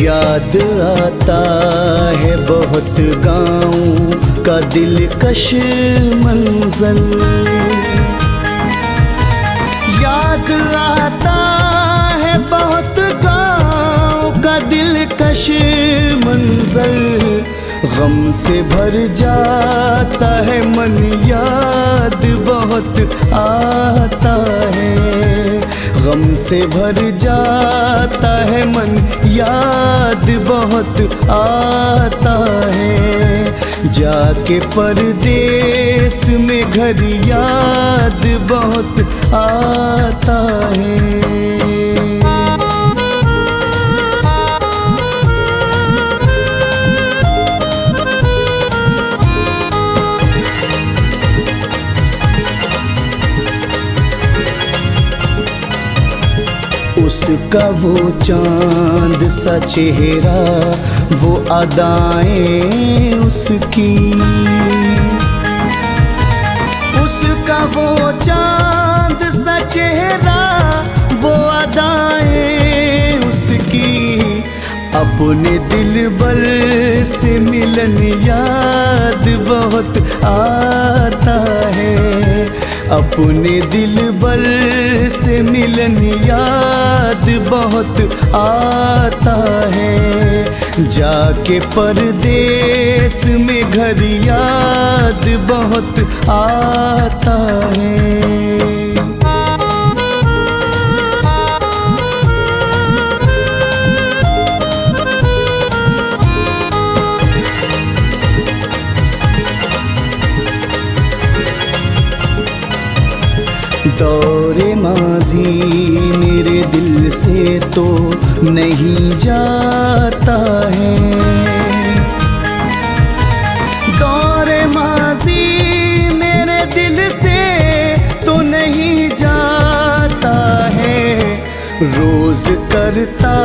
याद आता है बहुत गाँव का दिलकश मंजर। याद आता है बहुत गाँव का दिलकश मंजर। गम से भर जाता है मन, याद बहुत आता है। गम से भर जाता है मन, याद बहुत आता है। जाके परदेस में घर याद बहुत आता है। उसका वो चांद सा चेहरा, वो अदाएं उसकी। उसका वो चांद सा चेहरा, वो अदाएं उसकी। अपने दिलबर से मिलन याद बहुत आता है। अपने दिलबर से मिलन याद बहुत आता है। जाके परदेस में घर याद बहुत आता है। दौरे माजी मेरे दिल से तो नहीं जाता है। दौरे माजी मेरे दिल से तो नहीं जाता है। रोज करता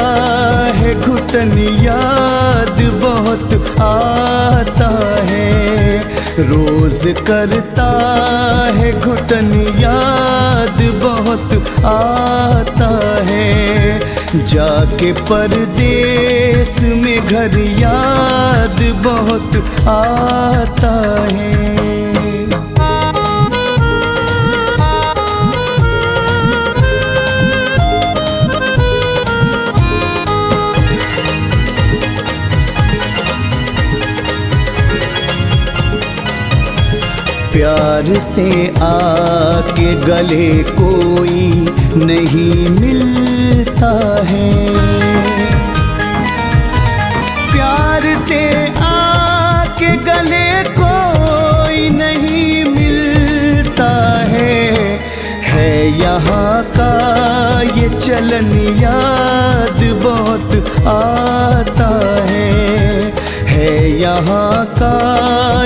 है घुटन, याद बहुत आता है। रोज करता है घुटन, याद बहुत आता है। जाके परदेस में घर याद बहुत आता है। प्यार से आके गले कोई नहीं मिलता है। प्यार से आके गले कोई नहीं मिलता है यहाँ का ये चलन याद बहुत आता है यहाँ का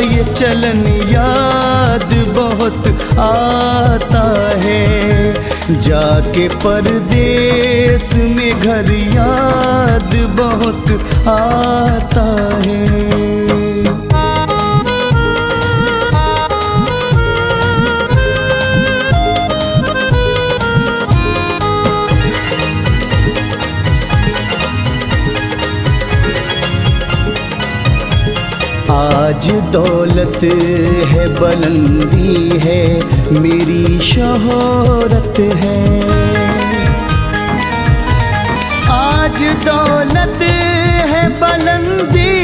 ये चलन याद बहुत आता है। जाके परदेस में घर याद बहुत आता है। आज दौलत है, बुलंदी है, मेरी शोहरत है। आज दौलत है, बुलंदी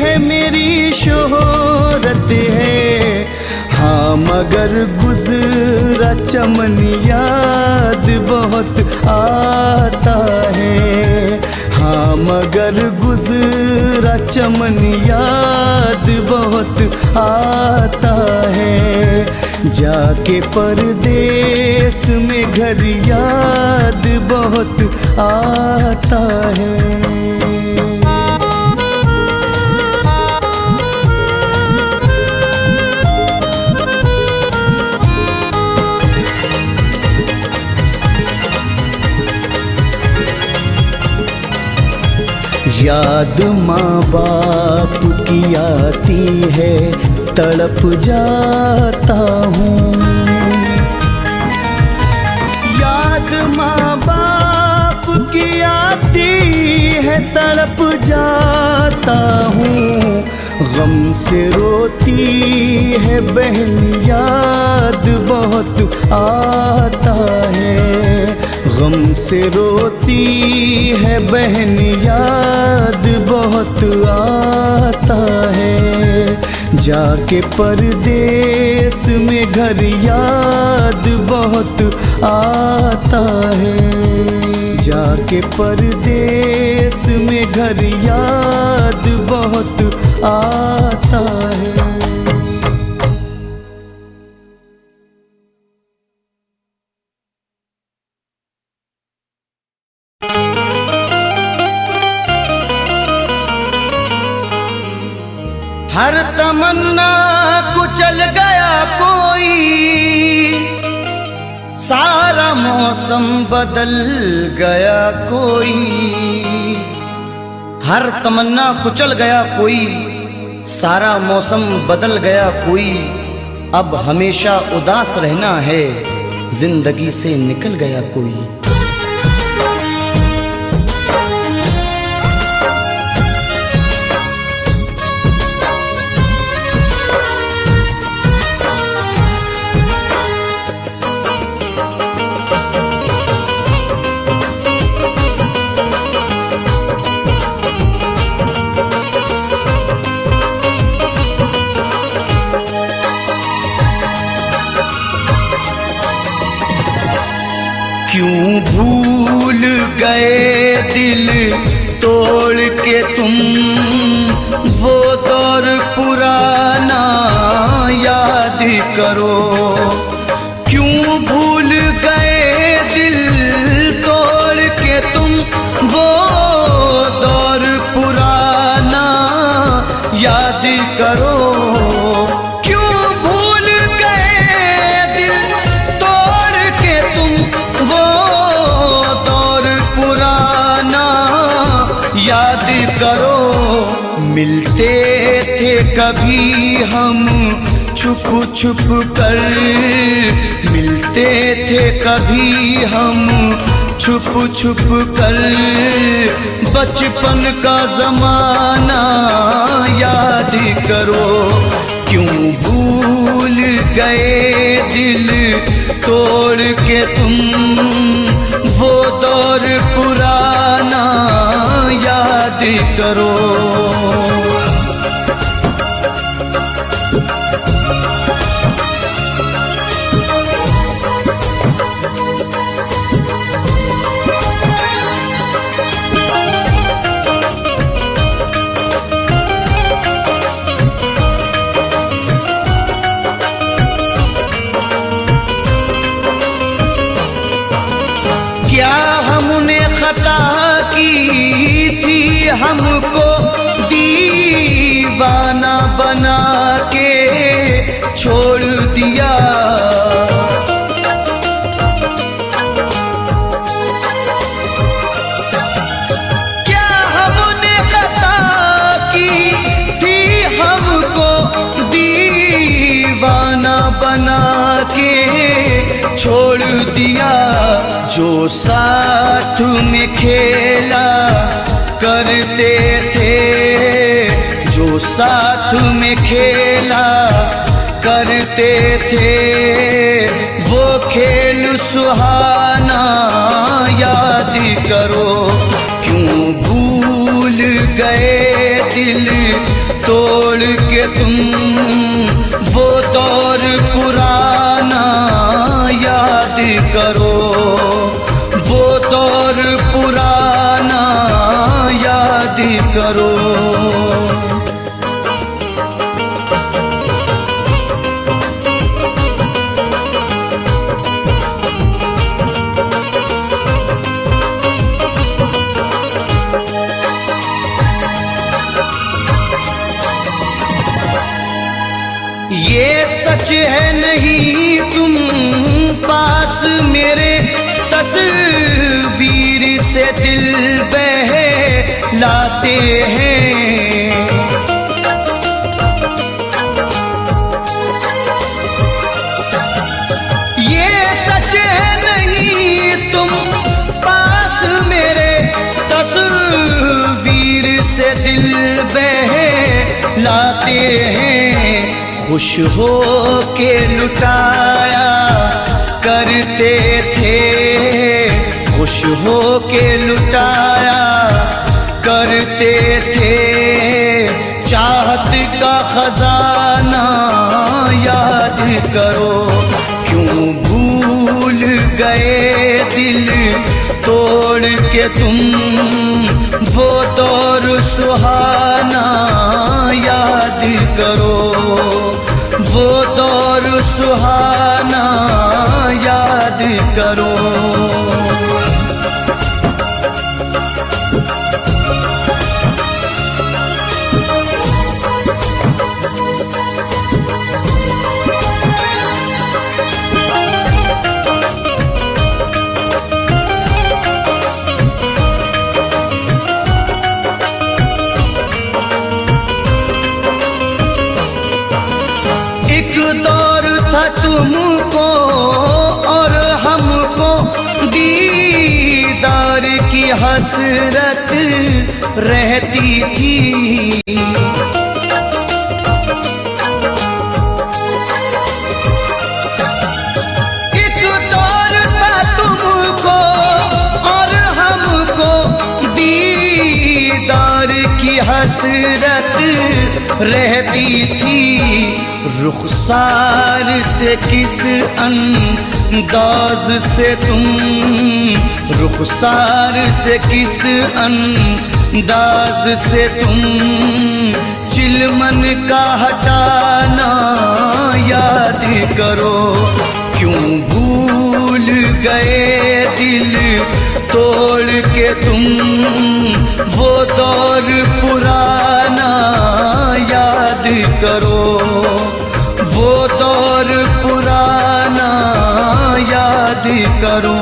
है, मेरी शोहरत है। हाँ मगर गुजरा चमन याद बहुत आता है। पर गुजरा चमन याद बहुत आता है। जाके परदेस में घर याद बहुत आता है। याद माँ बाप की आती है, तड़प जाता हूँ। याद माँ बाप की आती है, तड़प जाता हूँ। गम से रोती है बहन, याद बहुत आता है। गम से रोती है बहन, याद बहुत आता है। जाके परदेस में घर याद बहुत आता है। जाके परदेस में घर याद बहुत आता है। हर तमन्ना कुचल गया कोई, सारा मौसम बदल गया कोई। हर तमन्ना कुचल गया कोई, सारा मौसम बदल गया कोई। अब हमेशा उदास रहना है, जिंदगी से निकल गया कोई। क्यों भूल गए दिल तोड़ के तुम, वो दौर पुराना याद करो। क्यों भूल गए दिल तोड़ के तुम, वो दौर पुराना याद करो। याद करो, मिलते थे कभी हम छुप छुप कर, मिलते थे कभी हम छुप छुप कर। बचपन का जमाना याद करो। क्यों भूल गए दिल तोड़ के तुम, वो दौर पुराना याद करो। क्या हमने खता की थी, हमको दीवाना बना के छोड़ दिया। क्या हमने खता की थी, हमको दीवाना बना के छोड़ दिया। जो साथ में खेला करते थे, जो साथ में खेला करते थे, वो खेल सुहाना याद करो। क्यों भूल गए दिल तोड़ के तुम, वो दौर पुराना याद करो। वो दौर पुराना याद करो। ये सच है नहीं तुम पास मेरे, तस्वीर से दिल बहलाते हैं। ये सच है नहीं तुम पास मेरे, तस्वीर से दिल बहलाते हैं। खुश हो के लुटाया करते थे, खुश हो के लुटाया करते थे। चाहत का खजाना याद करो, क्यों भूल गए दिल तोड़ के तुम वो दौर सुहाना याद करो, वो दौर सुहाना याद करो। दौर था तुमको और हमको दीदार की हसरत रहती थी। एक दौर था तुमको और हमको दीदार की हसरत रहती थी। रुखसार से किस अंदाज से तुम, रुखसार से किस अंदाज से तुम चिलमन का हटाना याद करो। क्यों भूल गए दिल तोड़ के तुम वो दौर पुराना याद करो, वो दौर पुराना याद करो।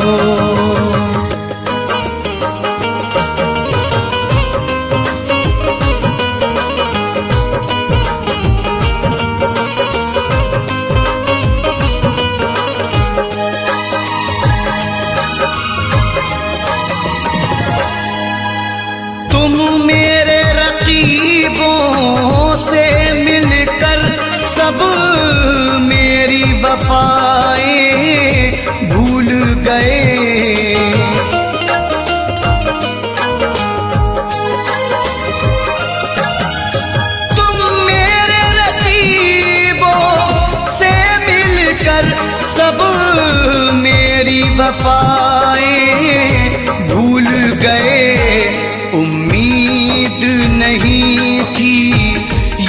तुम मेरे रकीबों से मिलकर सब मेरी वफाएं भूल गए। तुम मेरे रकीबों से मिलकर सब मेरी वफाएं भूल गए। उम्मीद नहीं थी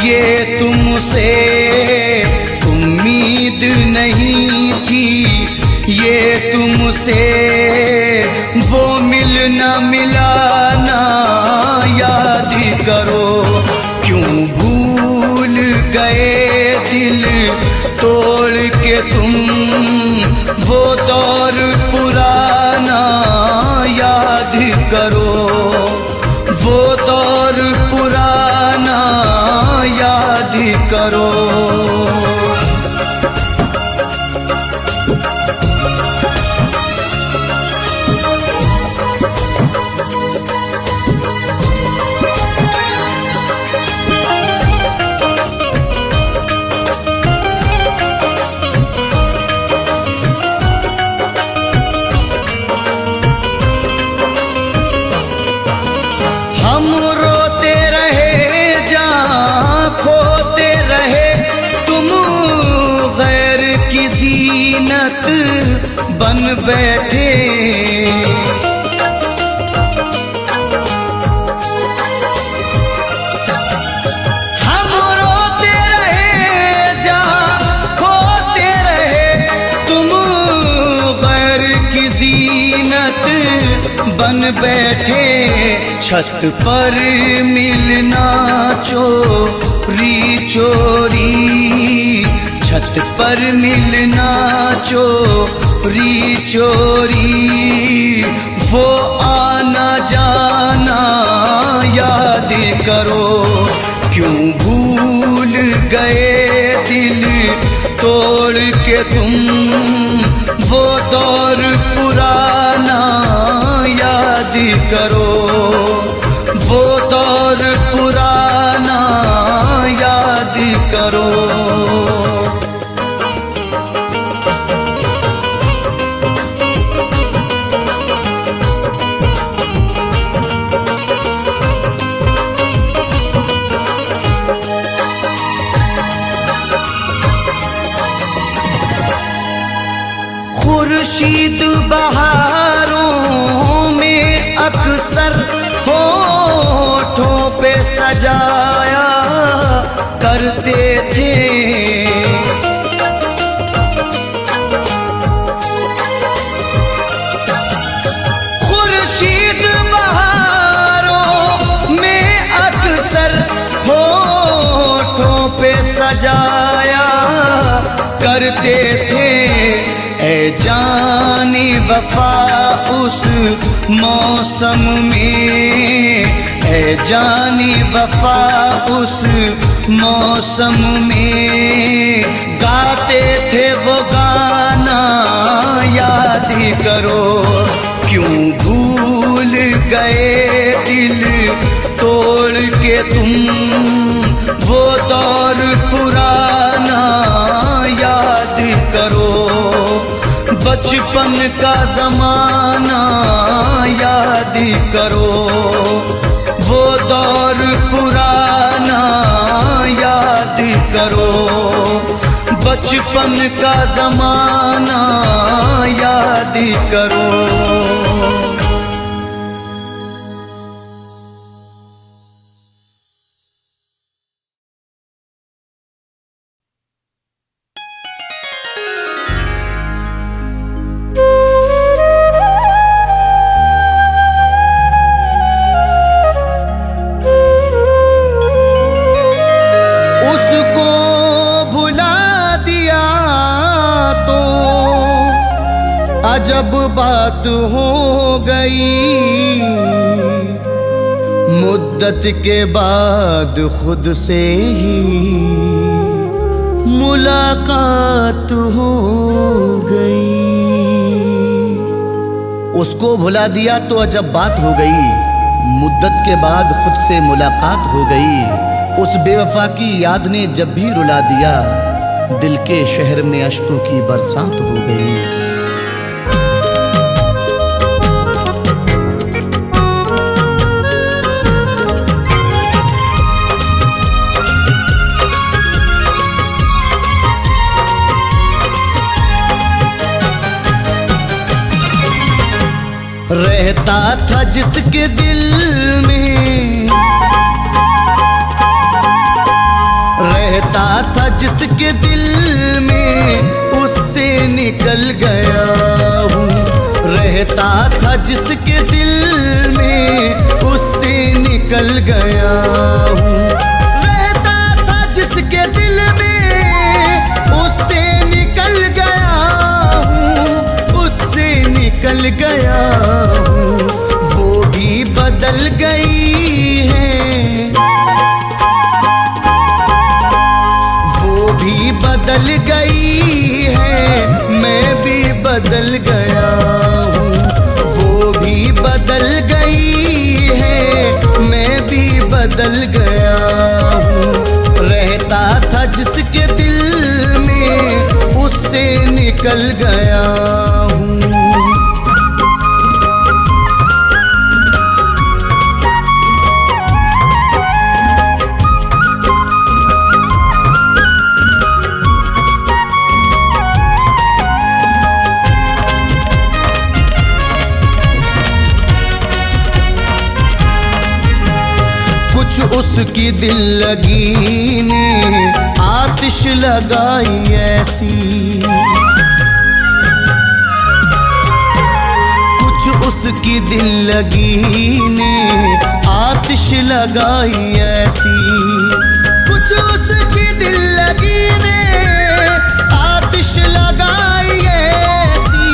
ये तुमसे, उम्मीद नहीं थी ये तुमसे, वो मिलना मिलाना याद करो। क्यों भूल गए दिल तोड़ के तुम वो दौर पुराना याद करो, वो दौर पुराना याद करो। हम रोते रहे जहाँ खोते रहे, तुम गैर की ज़ीनत बन बैठे। जीनत बन बैठे छत पर मिलना चोरी चोरी, छत पर मिलना चोरी चोरी। वो आना जाना याद करो, क्यों भूल गए दिल तोड़ के तुम वो दौर पुराना याद करो, वो दौर पुराना याद करो। खुर्शीद बहारों में अक्सर होठों पे सजाया करते थे, खुर्शीद बहारों में अक्सर होठों पे सजाया करते थे। ऐ जाने वफा उस मौसम में, ऐ जाने वफा उस मौसम में गाते थे वो गाना याद करो, क्यों भूल गए दिल तोड़ के तुम वो दौर पुराना याद करो। बचपन का ज़माना याद करो, वो दौर पुराना याद करो। बचपन का ज़माना याद करो। अजब बात हो गई, मुद्दत के बाद खुद से ही मुलाकात हो गई। उसको भुला दिया तो अजब बात हो गई, मुद्दत के बाद खुद से मुलाकात हो गई। उस बेवफा की याद ने जब भी रुला दिया, दिल के शहर में अश्कों की बरसात हो गई। रहता था जिसके दिल में, रहता था जिसके दिल में उससे निकल गया हूँ। रहता था जिसके दिल में उससे निकल गया हूँ। रहता था जिसके दिल में उससे निकल गया हूँ, उससे निकल गया हूँ। वो भी बदल गई है, वो भी बदल गई है, मैं भी बदल गया हूँ। वो भी बदल गई है, मैं भी बदल गया हूँ। रहता था जिसके दिल में उससे निकल गया हूँ। उसकी दिल लगी ने आतिश लगाई ऐसी, दिल लगी ने आतिश लगाई ऐसी, कुछ उसकी दिल लगी ने आतिश लगाई ऐसी,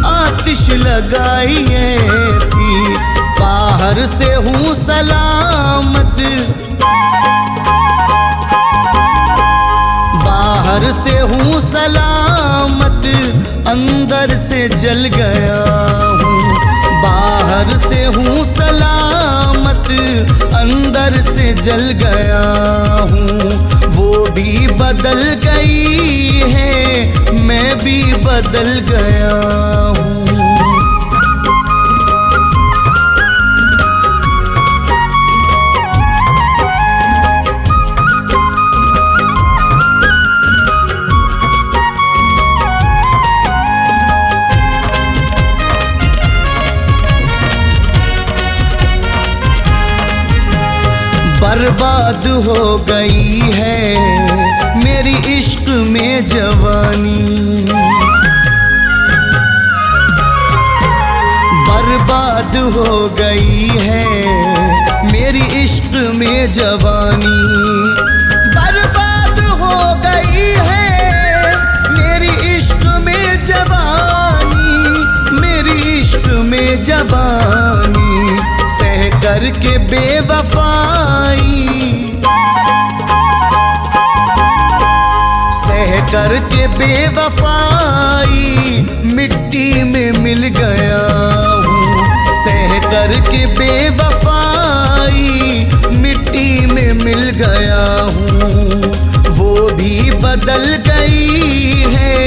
आतिश लगाई ऐसी। बाहर से हूँ सलामत, बाहर से हूँ सलामत, अंदर से जल गया हूँ। बाहर से हूँ सलामत, अंदर से जल गया हूँ। वो भी बदल गई है, मैं भी बदल गया हूँ। बर्बाद हो गई है मेरी इश्क में जवानी, बर्बाद हो गई है मेरी इश्क में जवानी, बर्बाद हो गई है मेरी इश्क में जवानी, मेरी इश्क में जवानी। सह कर के बेवफाई, सह कर के बेवफाई, मिट्टी में मिल गया हूँ। सह कर के बेवफाई, मिट्टी में मिल गया हूँ। वो भी बदल गई है,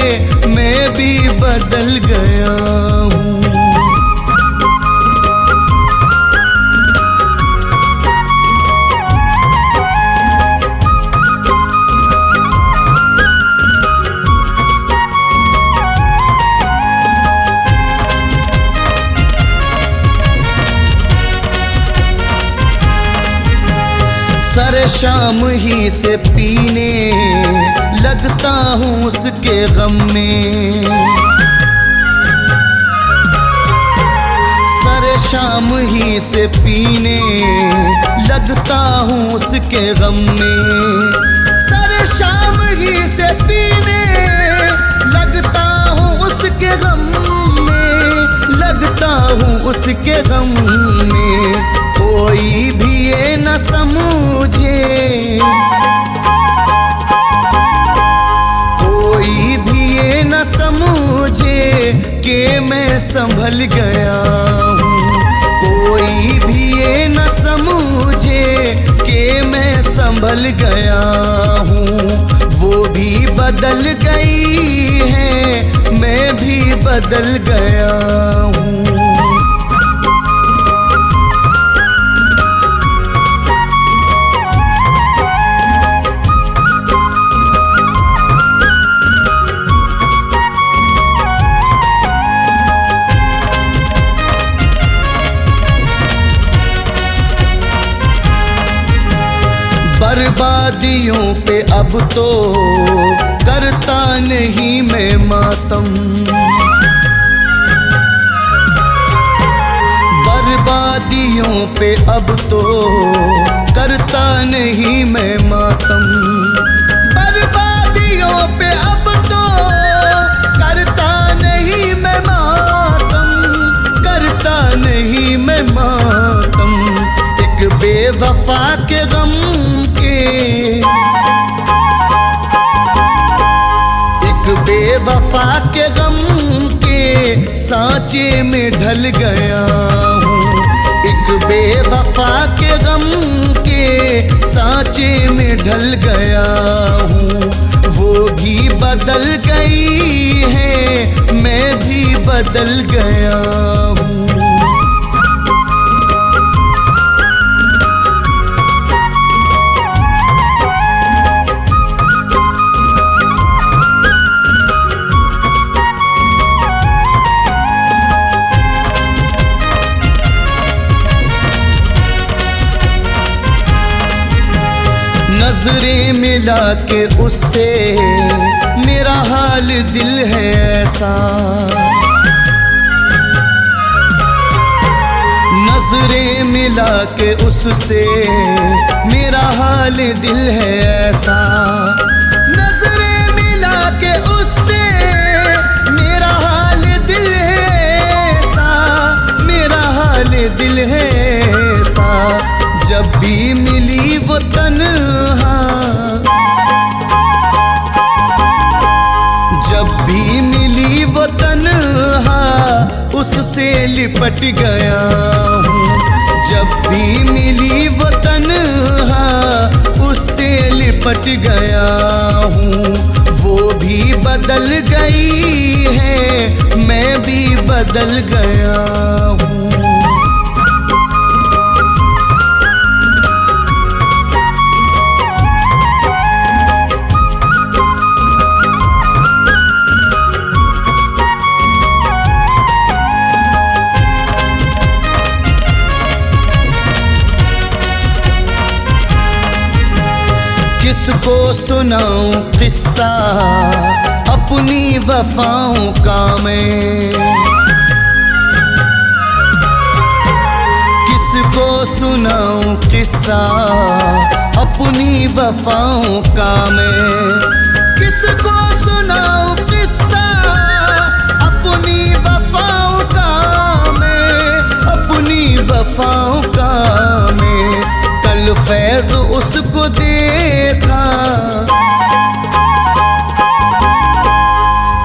मैं भी बदल गया हूँ। सर शाम ही से पीने लगता हूँ उसके गम में, सर शाम ही से पीने लगता हूँ उसके गम में, सर शाम ही से पीने लगता हूँ उसके गम में, लगता हूँ उसके गम में। कोई भी ये न समझे, कोई भी ये न समझे कि मैं संभल गया हूँ। कोई भी ये न समझे कि मैं संभल गया हूँ। वो भी बदल गई है, मैं भी बदल गया हूँ। बर्बादियों पे अब तो करता नहीं मैं मातम, बर्बादियों पे अब तो करता नहीं मैं मातम, बर्बादियों पे अब तो करता नहीं मैं मातम, करता नहीं मैं मातम। एक बेवफा के गम के, एक बेवफा के गम के सांचे में ढल गया हूँ। एक बेवफा के गम के सांचे में ढल गया हूँ। वो भी बदल गई है, मैं भी बदल गया हूँ। नजरें मिला के उससे मेरा हाल दिल है ऐसा, मिला के उससे मेरा हाल दिल है ऐसा, नजरें मिला के उससे मेरा हाल दिल है ऐसा, मेरा हाल दिल है ऐसा। जब भी मिली वो तन्हा, जब भी मिली वो तन्हा उससे लिपट गया हूँ। जब भी मिली वो तन्हा उससे लिपट गया हूँ। वो भी बदल गई है, मैं भी बदल गया हूँ। किसको सुनाऊं किस्सा अपनी वफाओं का मैं, किसको सुनाऊं किस्सा अपनी वफाओं का मैं, किसको सुनाऊं किस्सा अपनी वफाओं का मैं, अपनी वफाओं का मैं। कल फैज़ उसको देखा,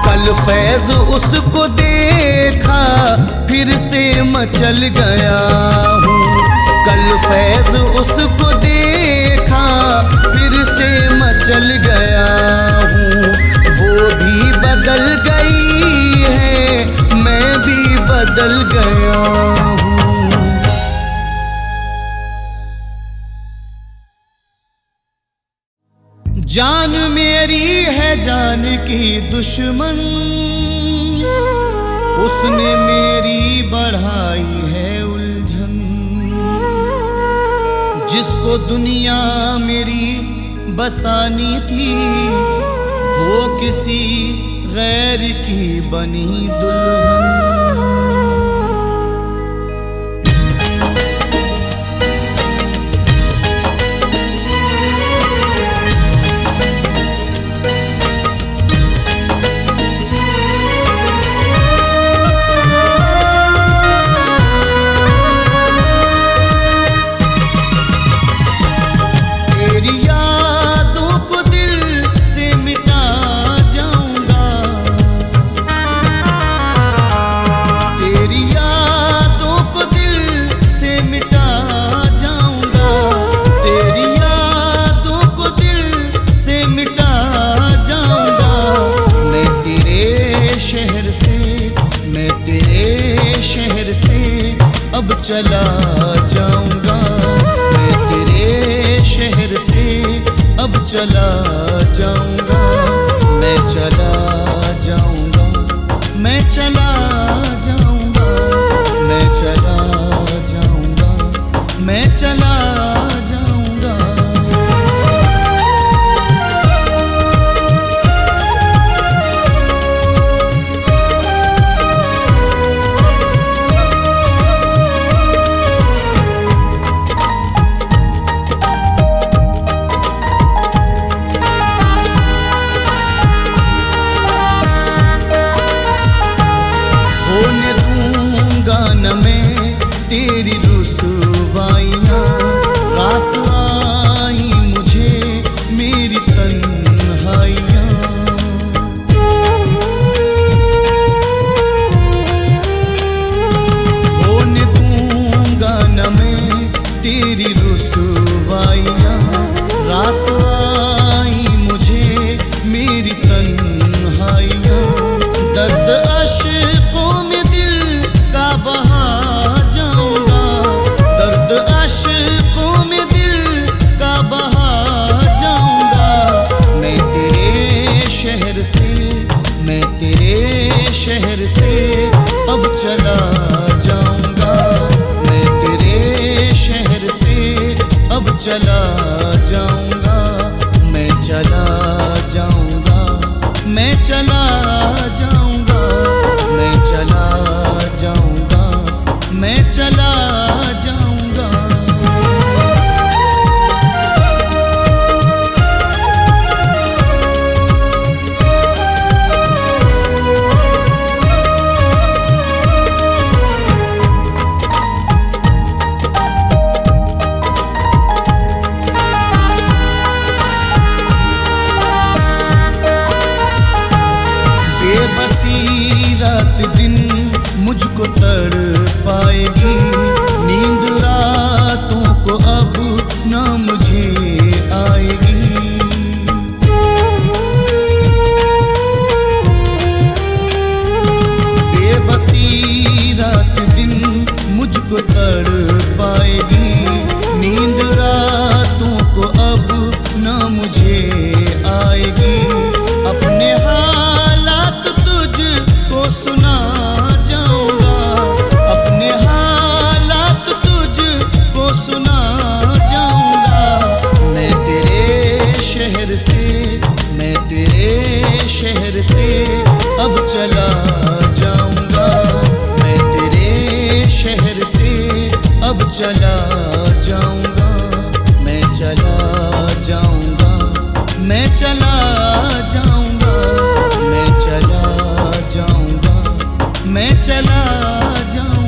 कल फैज़ उसको देखा फिर से मचल गया हूँ। कल फैज़ उसको देखा फिर से मचल गया हूँ। वो भी बदल गई है, मैं भी बदल गया हूँ। जान मेरी है जान की दुश्मन, उसने मेरी बढ़ाई है उलझन। जिसको दुनिया मेरी बसानी थी वो किसी गैर की बनी दुल्हन। अब चला जाऊंगा मैं तेरे शहर से, अब चला जाऊंगा मैं, चला जाऊंगा मैं, चला जाऊंगा मैं, चला जाऊंगा मैं, चला जाऊंगा। तेरी रुसवाइयाँ रास आई मुझे मेरी तन्हाइयाँ। होने दूंगा न मैं तेरी रुसवाइयाँ, रास आई मुझे मेरी तन्हाइयाँ। दर्द अश्कों में दिल का बहा जाऊंगा, दर्द अश्कों में दिल का बहा जाऊंगा। मैं तेरे शहर से, मैं तेरे शहर से अब चला जाऊंगा। मैं तेरे शहर से अब चला जाऊंगा। मैं चला जाऊंगा, मैं चला जाऊंगा, मैं चला जाऊंगा, मैं चला जाऊंगा। मुझको तड़ पाएगी। नींद रातों को अब ना मुझे आएगी। बेबसी रात दिन मुझको तड़ पाएगी। नींद रातों को अब ना मुझे आएगी। अपने हालात तुझको सुना जाऊंगा। अपने हालात तुझको सुना जाऊंगा। मैं तेरे शहर से अब चला जाऊंगा। मैं तेरे शहर से अब चला जाऊंगा। मैं चला जाऊंगा। मैं चला जाऊंगा। मैं चला जाऊंगा। मैं चला जाऊंगा।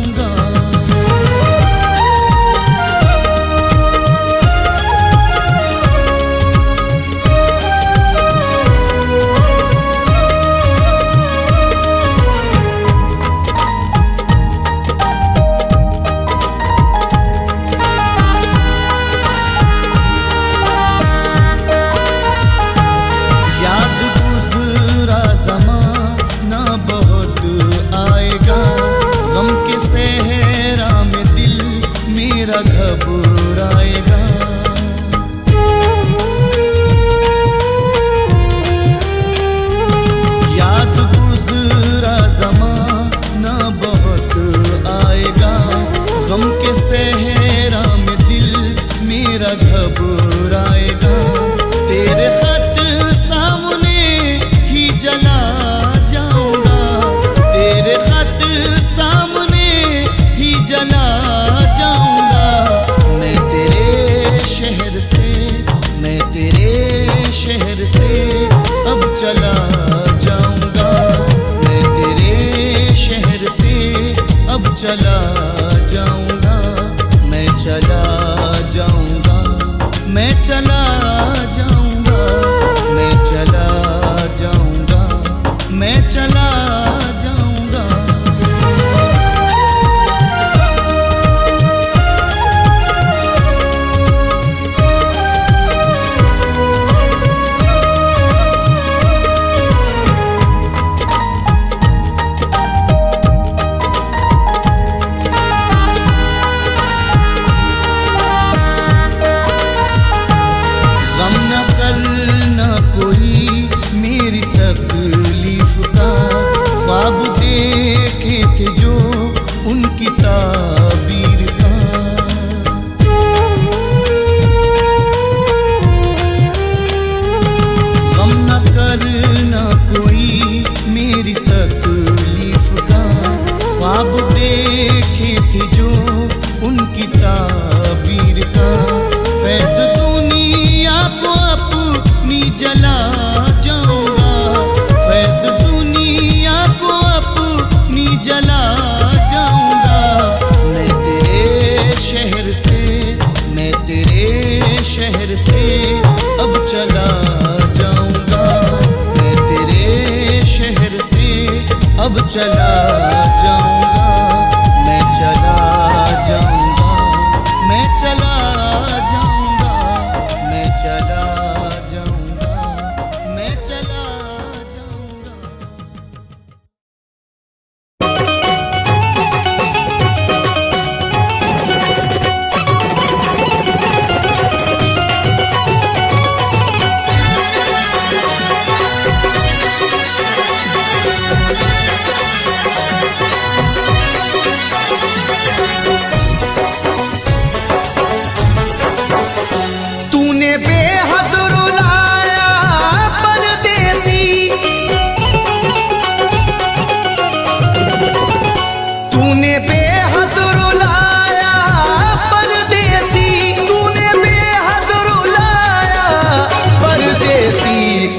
घबराएगा। याद गुज़रा ज़माना बहुत आएगा। गम के सहरा में दिल मेरा घबराएगा। तेरे खत सामने ही जला जाऊंगा। तेरे खत सामने ही जला शहर से अब चला जाऊंगा। मैं तेरे शहर से अब चला जाऊंगा। मैं चला जाऊंगा। मैं चला जाऊंगा। मैं चला जाऊंगा। मैं चला जाऊंगा। उनकी ताबीर का गम न करना कोई मेरी तकलीफ का। ख्वाब देखे थे जो उनकी ताबीर का। फैज़ दुनिया को अपनी जला जाऊंगा। फैज़ दुनिया को अपनी जला जाऊंगा। मैं तेरे शहर से अब चला जाऊंगा। मैं तेरे शहर से अब चला जाऊंगा। मैं चला जाऊंगा। मैं चला जाऊंगा। मैं चला जाऊंगा। मैं चला जाऊंगा।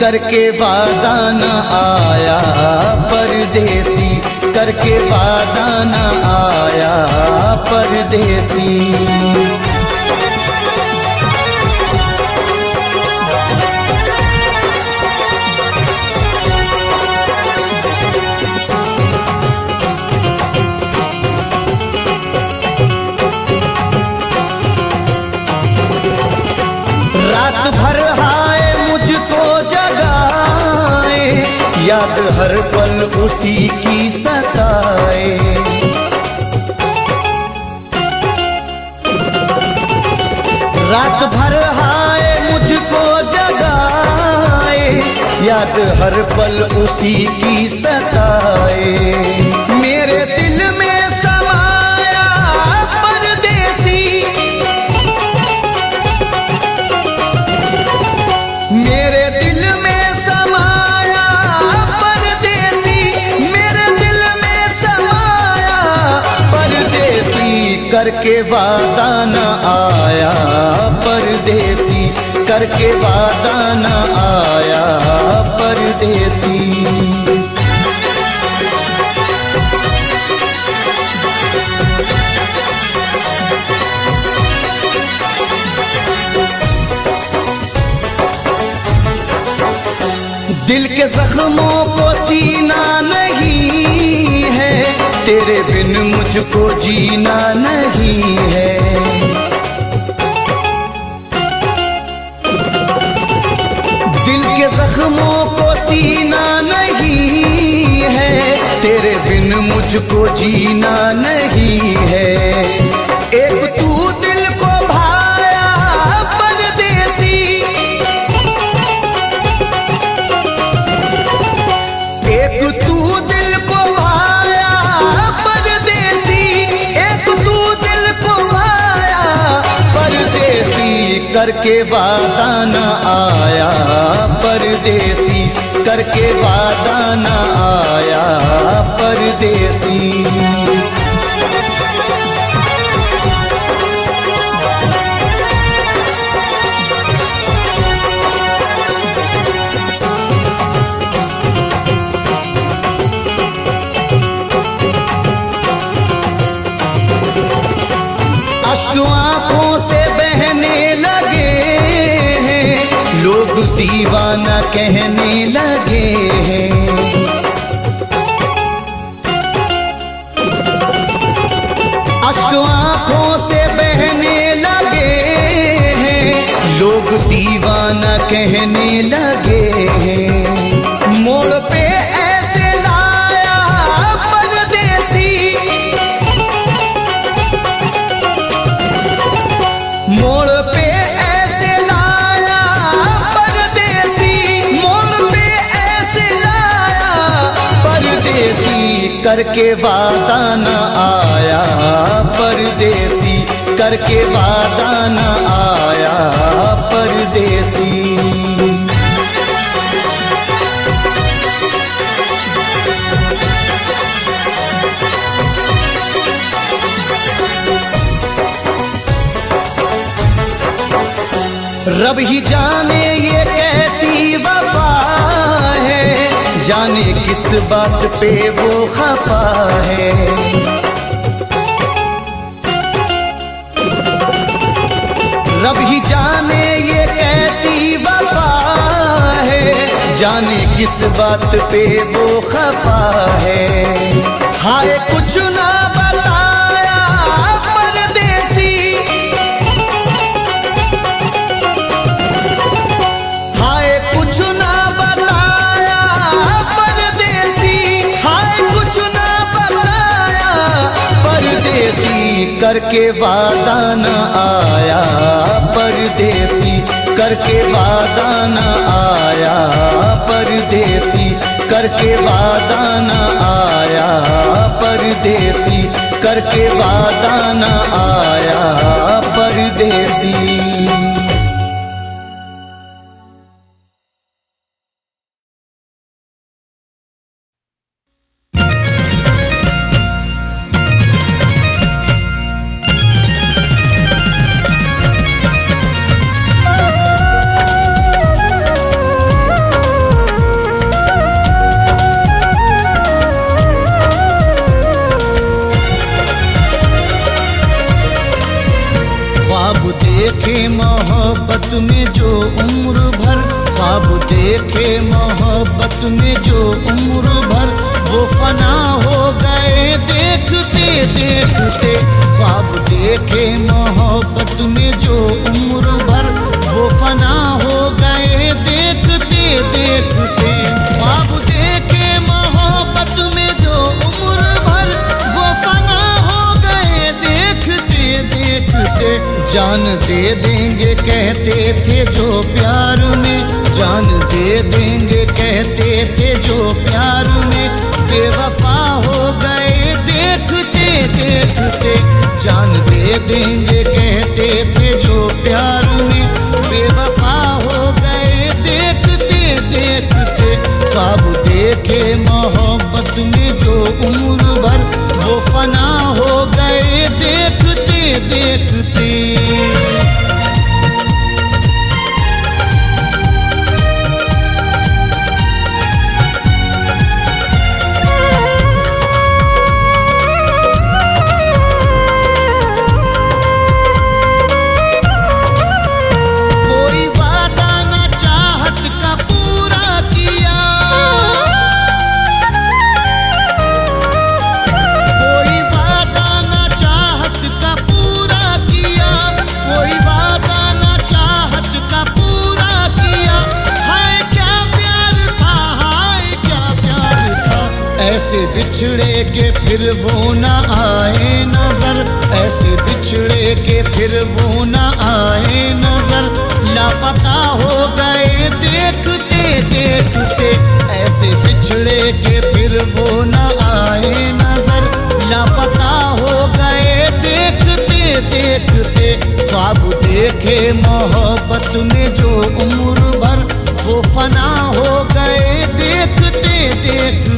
करके वादा न आया परदेसी, करके वादा न आया परदेसी। याद हर पल उसी की सताए। रात भर हाय मुझको जगाए, याद हर पल उसी की सताए। मेरे दिल में समाया परदेसी, मेरे दिल में समाया परदेसी, मेरे दिल में समाया परदेसी। करके वादा न आया परदेसी, करके वादा न आया परदेसी। दिल के जख्मों को सीना नहीं है, तेरे बिन मुझको जीना नहीं है। दिल के जख्मों को सीना नहीं है, तेरे बिन मुझको जीना नहीं है। एक तू दिल को भाया परदेसी, एक तू दिल को भाया परदेसी, एक तू दिल को भाया परदेसी। करके वादा न आया परदेसी, करके वादा न आया परदेसी। अश्क आंखों से बहने लगे हैं, लोग दीवाना कहने लगे हैं। अश्क आंखों से बहने लगे हैं, लोग दीवाना कहने लगे हैं। मोड़ पे ऐसे लाया परदेसी, मोड़ पे ऐसे लाया परदेसी, मोड़ पे ऐसे लाया परदेसी। करके वादा न आया परदेसी, करके वादा न आया परदेसी। रब ही जाने ये कैसी वफा है, जाने किस बात पे वो खफा है। रब ही जाने ये कैसी वफा है, जाने किस बात पे वो खफा है। हाय कुछ ना बताया परदेसी, कुछ ना बताया परदेसी, हाय कुछ ना बताया परदेसी। करके वादा न आया परदेसी, करके वादा न आया परदेसी, करके वादा न आया परदेसी, करके वादा न आया परदेसी। देखे मोहब्बत में जो उम्र भर, ख्वाब देखे मोहब्बत में जो उम्र भर, वो फना हो गए देखते देखते। ख्वाब देखे मोहब्बत में जो उम्र भर, वो फना हो गए देखते देखते। ख्वाब देखे जान दे देंगे कहते थे जो प्यार में, जान दे देंगे कहते थे जो प्यार में, बेवफा हो गए देखते देखते। जान दे देंगे कहते थे जो प्यार में, बेवफा हो गए देखते देखते। ख्वाब देखे मोहब्बत में जो उम्र भर, वो फना हो गए देखते देखते। ऐसे बिछड़े के फिर वो न आए नजर, ऐसे बिछड़े के फिर वो न आए नजर। लापता हो गए देखते देखते, ऐसे बिछड़े के फिर वो न आए नजर। लापता हो गए देखते देखते। ख्वाब देखे मोहब्बत में जो उम्र भर, वो फना हो गए देखते देखते।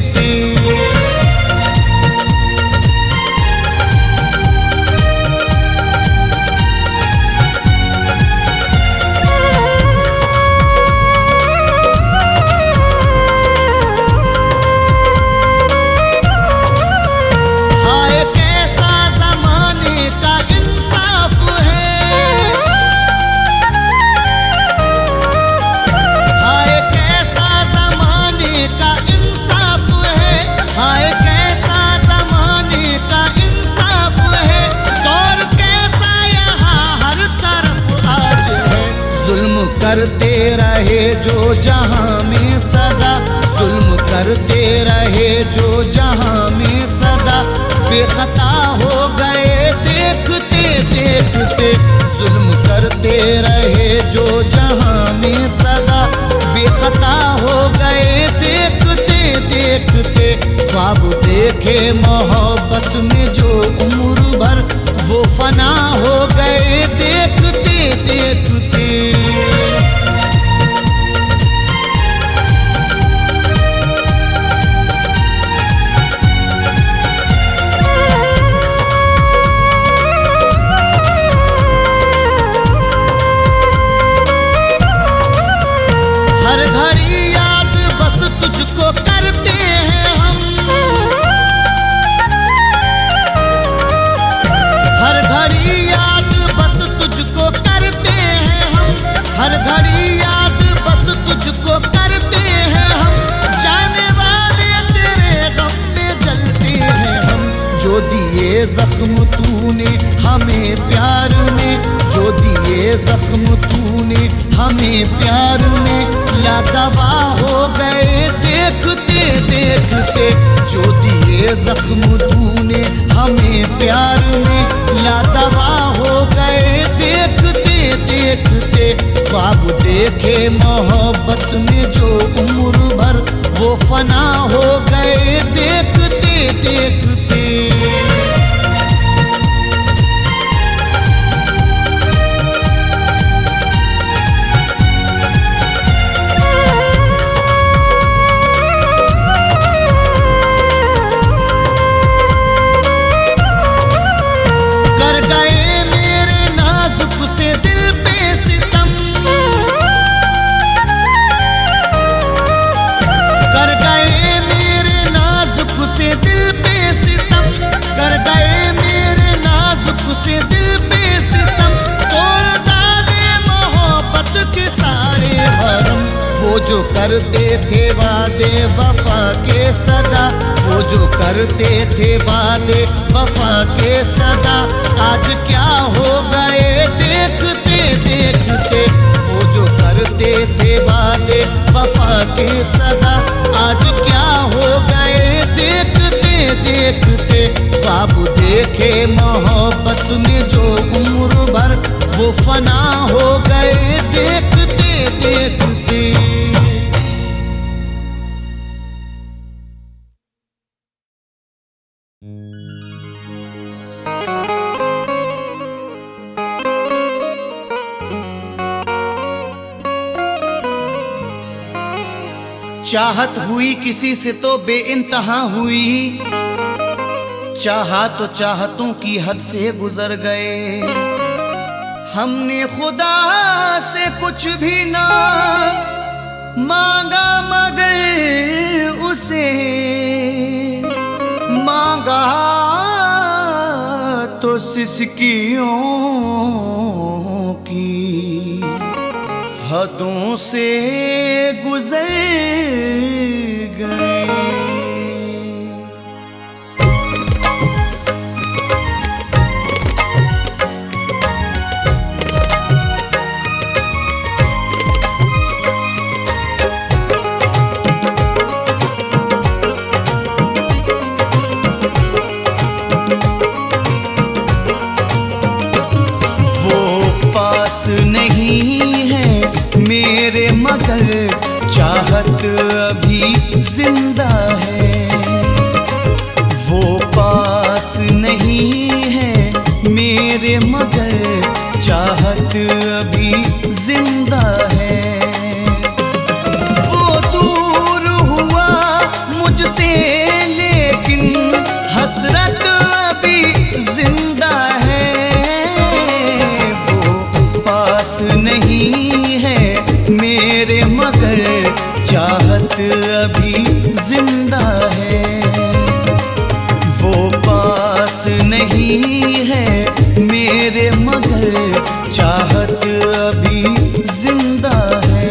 करते रहे जो जहां में सदा, जुल्म करते रहे जो जहां में सदा। बेखता हो गए देखते देखते, जुल्म करते रहे जो जहां में सदा। बेखता हो गए देखते देखते। ख्वाब देखे मोहब्बत में जो उम्र भर, वो फना हो गए देखते देखते। हर घड़ी याद बस तुझको करते हैं हम, हर घड़ी याद बस तुझको करते हैं हम, हर घड़ी याद बस तुझको करते हैं हम। जाने वाले तेरे गम में जलते हैं हम। जो दिए जख्म तूने हमें प्यार में, जो दिए जख्म तूने हमें प्यार में, लादवा हो गए देखते देखते। जो दिए जख्म तूने हमें प्यार में, लादवा हो गए देखते देखते। ख्वाब देखे मोहब्बत में जो उम्र भर, वो फना हो गए देखते देखते। जो करते थे वादे वफा के सदा, वो जो करते थे वादे वफा के सदा। आज क्या हो गए देखते देखते। वो जो करते थे वादे वफा के सदा, आज क्या हो गए देखते देखते। ख्वाब देखे मोहब्बत में जो उम्र भर, वो फना हो गए देखते देखते। चाहत हुई किसी से तो बेइंतहा हुई, चाहा तो चाहतों की हद से गुजर गए। हमने खुदा से कुछ भी ना मांगा, मगर उसे मांगा तो सिसकियों की हदों से गुजर गए। नहीं है मेरे मगर चाहत अभी जिंदा है। वो पास नहीं है मेरे मगर चाहत अभी जिंदा है। वो दूर हुआ मुझसे लेकिन हसरत अभी जिंदा है। नहीं है मेरे मगर चाहत अभी जिंदा है। वो पास नहीं है मेरे मगर चाहत अभी जिंदा है।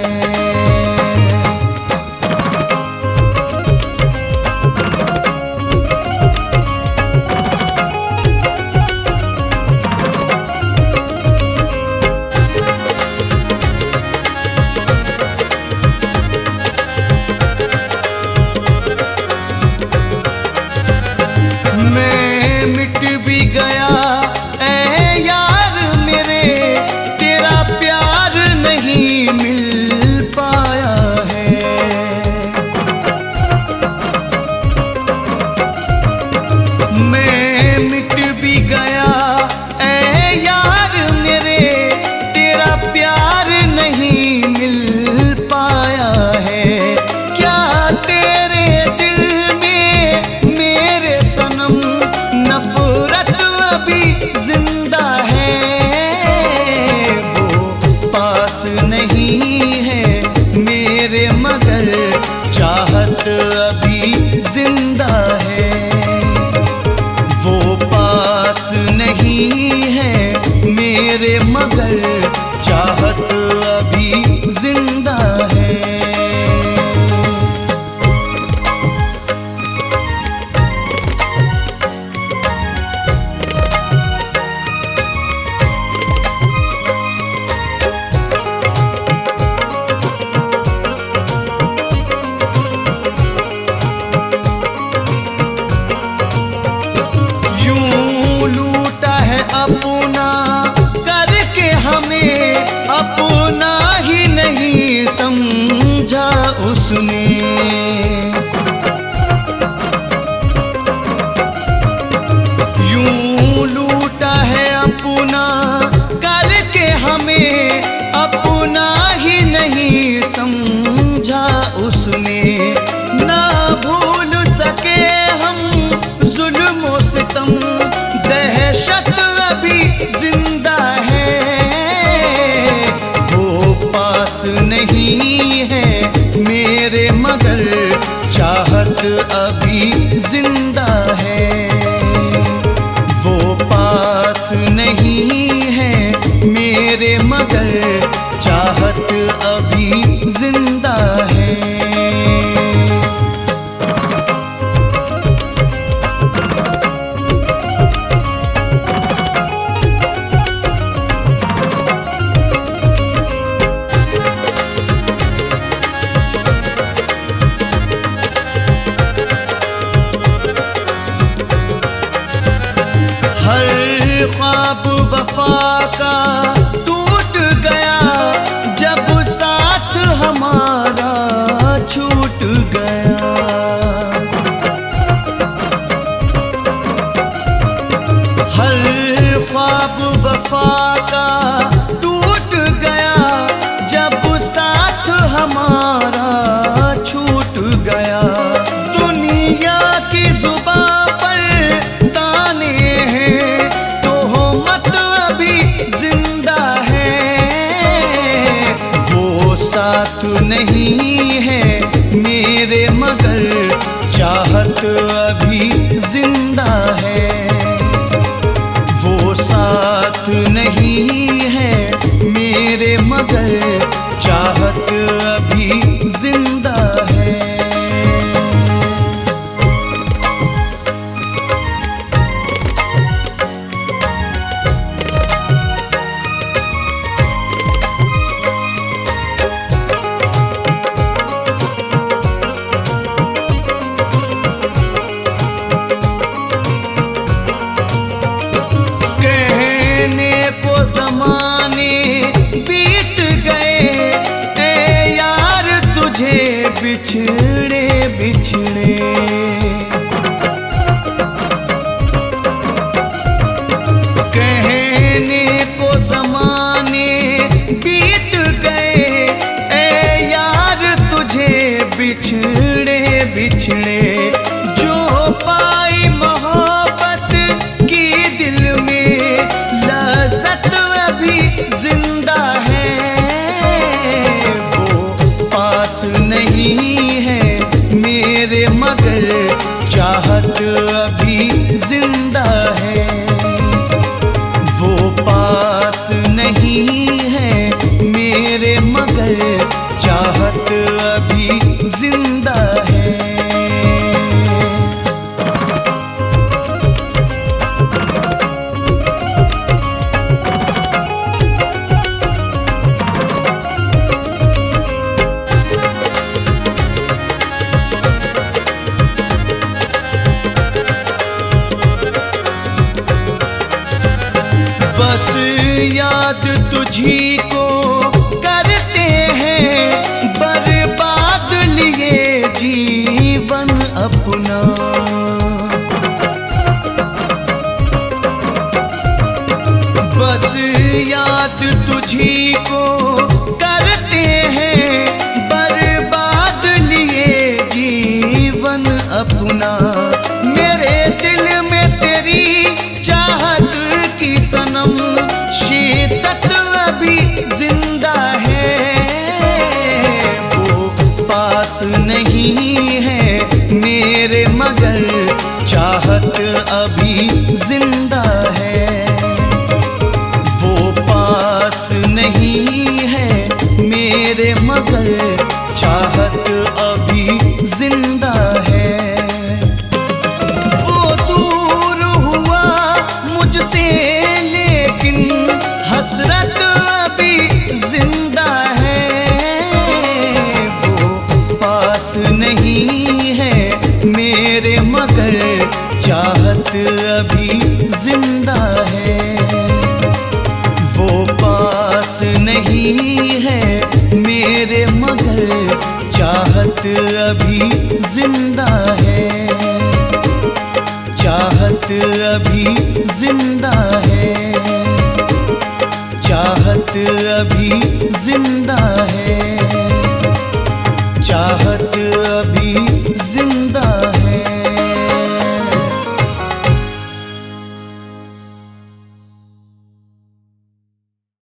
भी गया ऐ यार मेरे, तेरा प्यार नहीं मिल पाया है। मैं मिट भी गया ऐ यार मेरे, तेरा प्यार नहीं मिल पाया है। क्या तेरे दिल में मेरे सनम नफरत अभी जिंदा है। वो पास नहीं है मेरे मगर चाहत अभी जिंदा है। वो पास नहीं है मेरे मगर चाहत अभी जिंदा है। अपना करके हमें अपना ही नहीं समझा उसने। यूं लूटा है अपना करके हमें अपना ही नहीं समझा उसने। ना भूल सके हम जुल्म सितम, दहशत अभी जिंदा है। वो पास नहीं है मेरे मगर चाहत अभी जिंदा है। वो पास नहीं है मेरे मगर चाहत अभी जिंदा है। ख्वाब वफा का टूट गया जब साथ हमारा छूट गया। हर ख्वाब वफा का टूट गया जब साथ हमारा छूट गया। दुनिया की जुबां पर ताने हैं तो मत अभी जिंदा है। वो साथ नहीं है मेरे मगर चाहत अभी जिंदा है। वो साथ नहीं है मेरे मगर चाहत अभी जिंदा है। ज़माने बीत गए ए यार तुझे बिछड़े बिछड़े। कहने को ज़माने बीत गए ए यार तुझे बिछड़े बिछड़े। जो पाई मोहब्बत की दिल में लज़्ज़त अभी जिंदा है। वो पास नहीं है मेरे मगर चाहत अभी जिंदा है। वो पास नहीं है मेरे मगर चाहत अभी जिंदा है। बस याद तुझी को करते हैं बर्बाद लिए जीवन अपना। बस याद तुझी को करते हैं बर्बाद लिए जीवन अपना। मेरे दिल में तेरी चाहत की सनम शिद्दत अभी जिंदा है। वो पास नहीं है मेरे मगर चाहत अभी जिंदा है। वो पास नहीं है मेरे मगर चाहत अभी जिंदा है। वो दूर हुआ मुझसे लेकिन हसरत अभी जिंदा है। वो पास नहीं है मेरे मगर चाहत अभी जिंदा है। वो पास नहीं है मेरे मगर चाहत अभी जिंदा है। चाहत अभी जिंदा है। चाहत अभी जिंदा है। चाहत अभी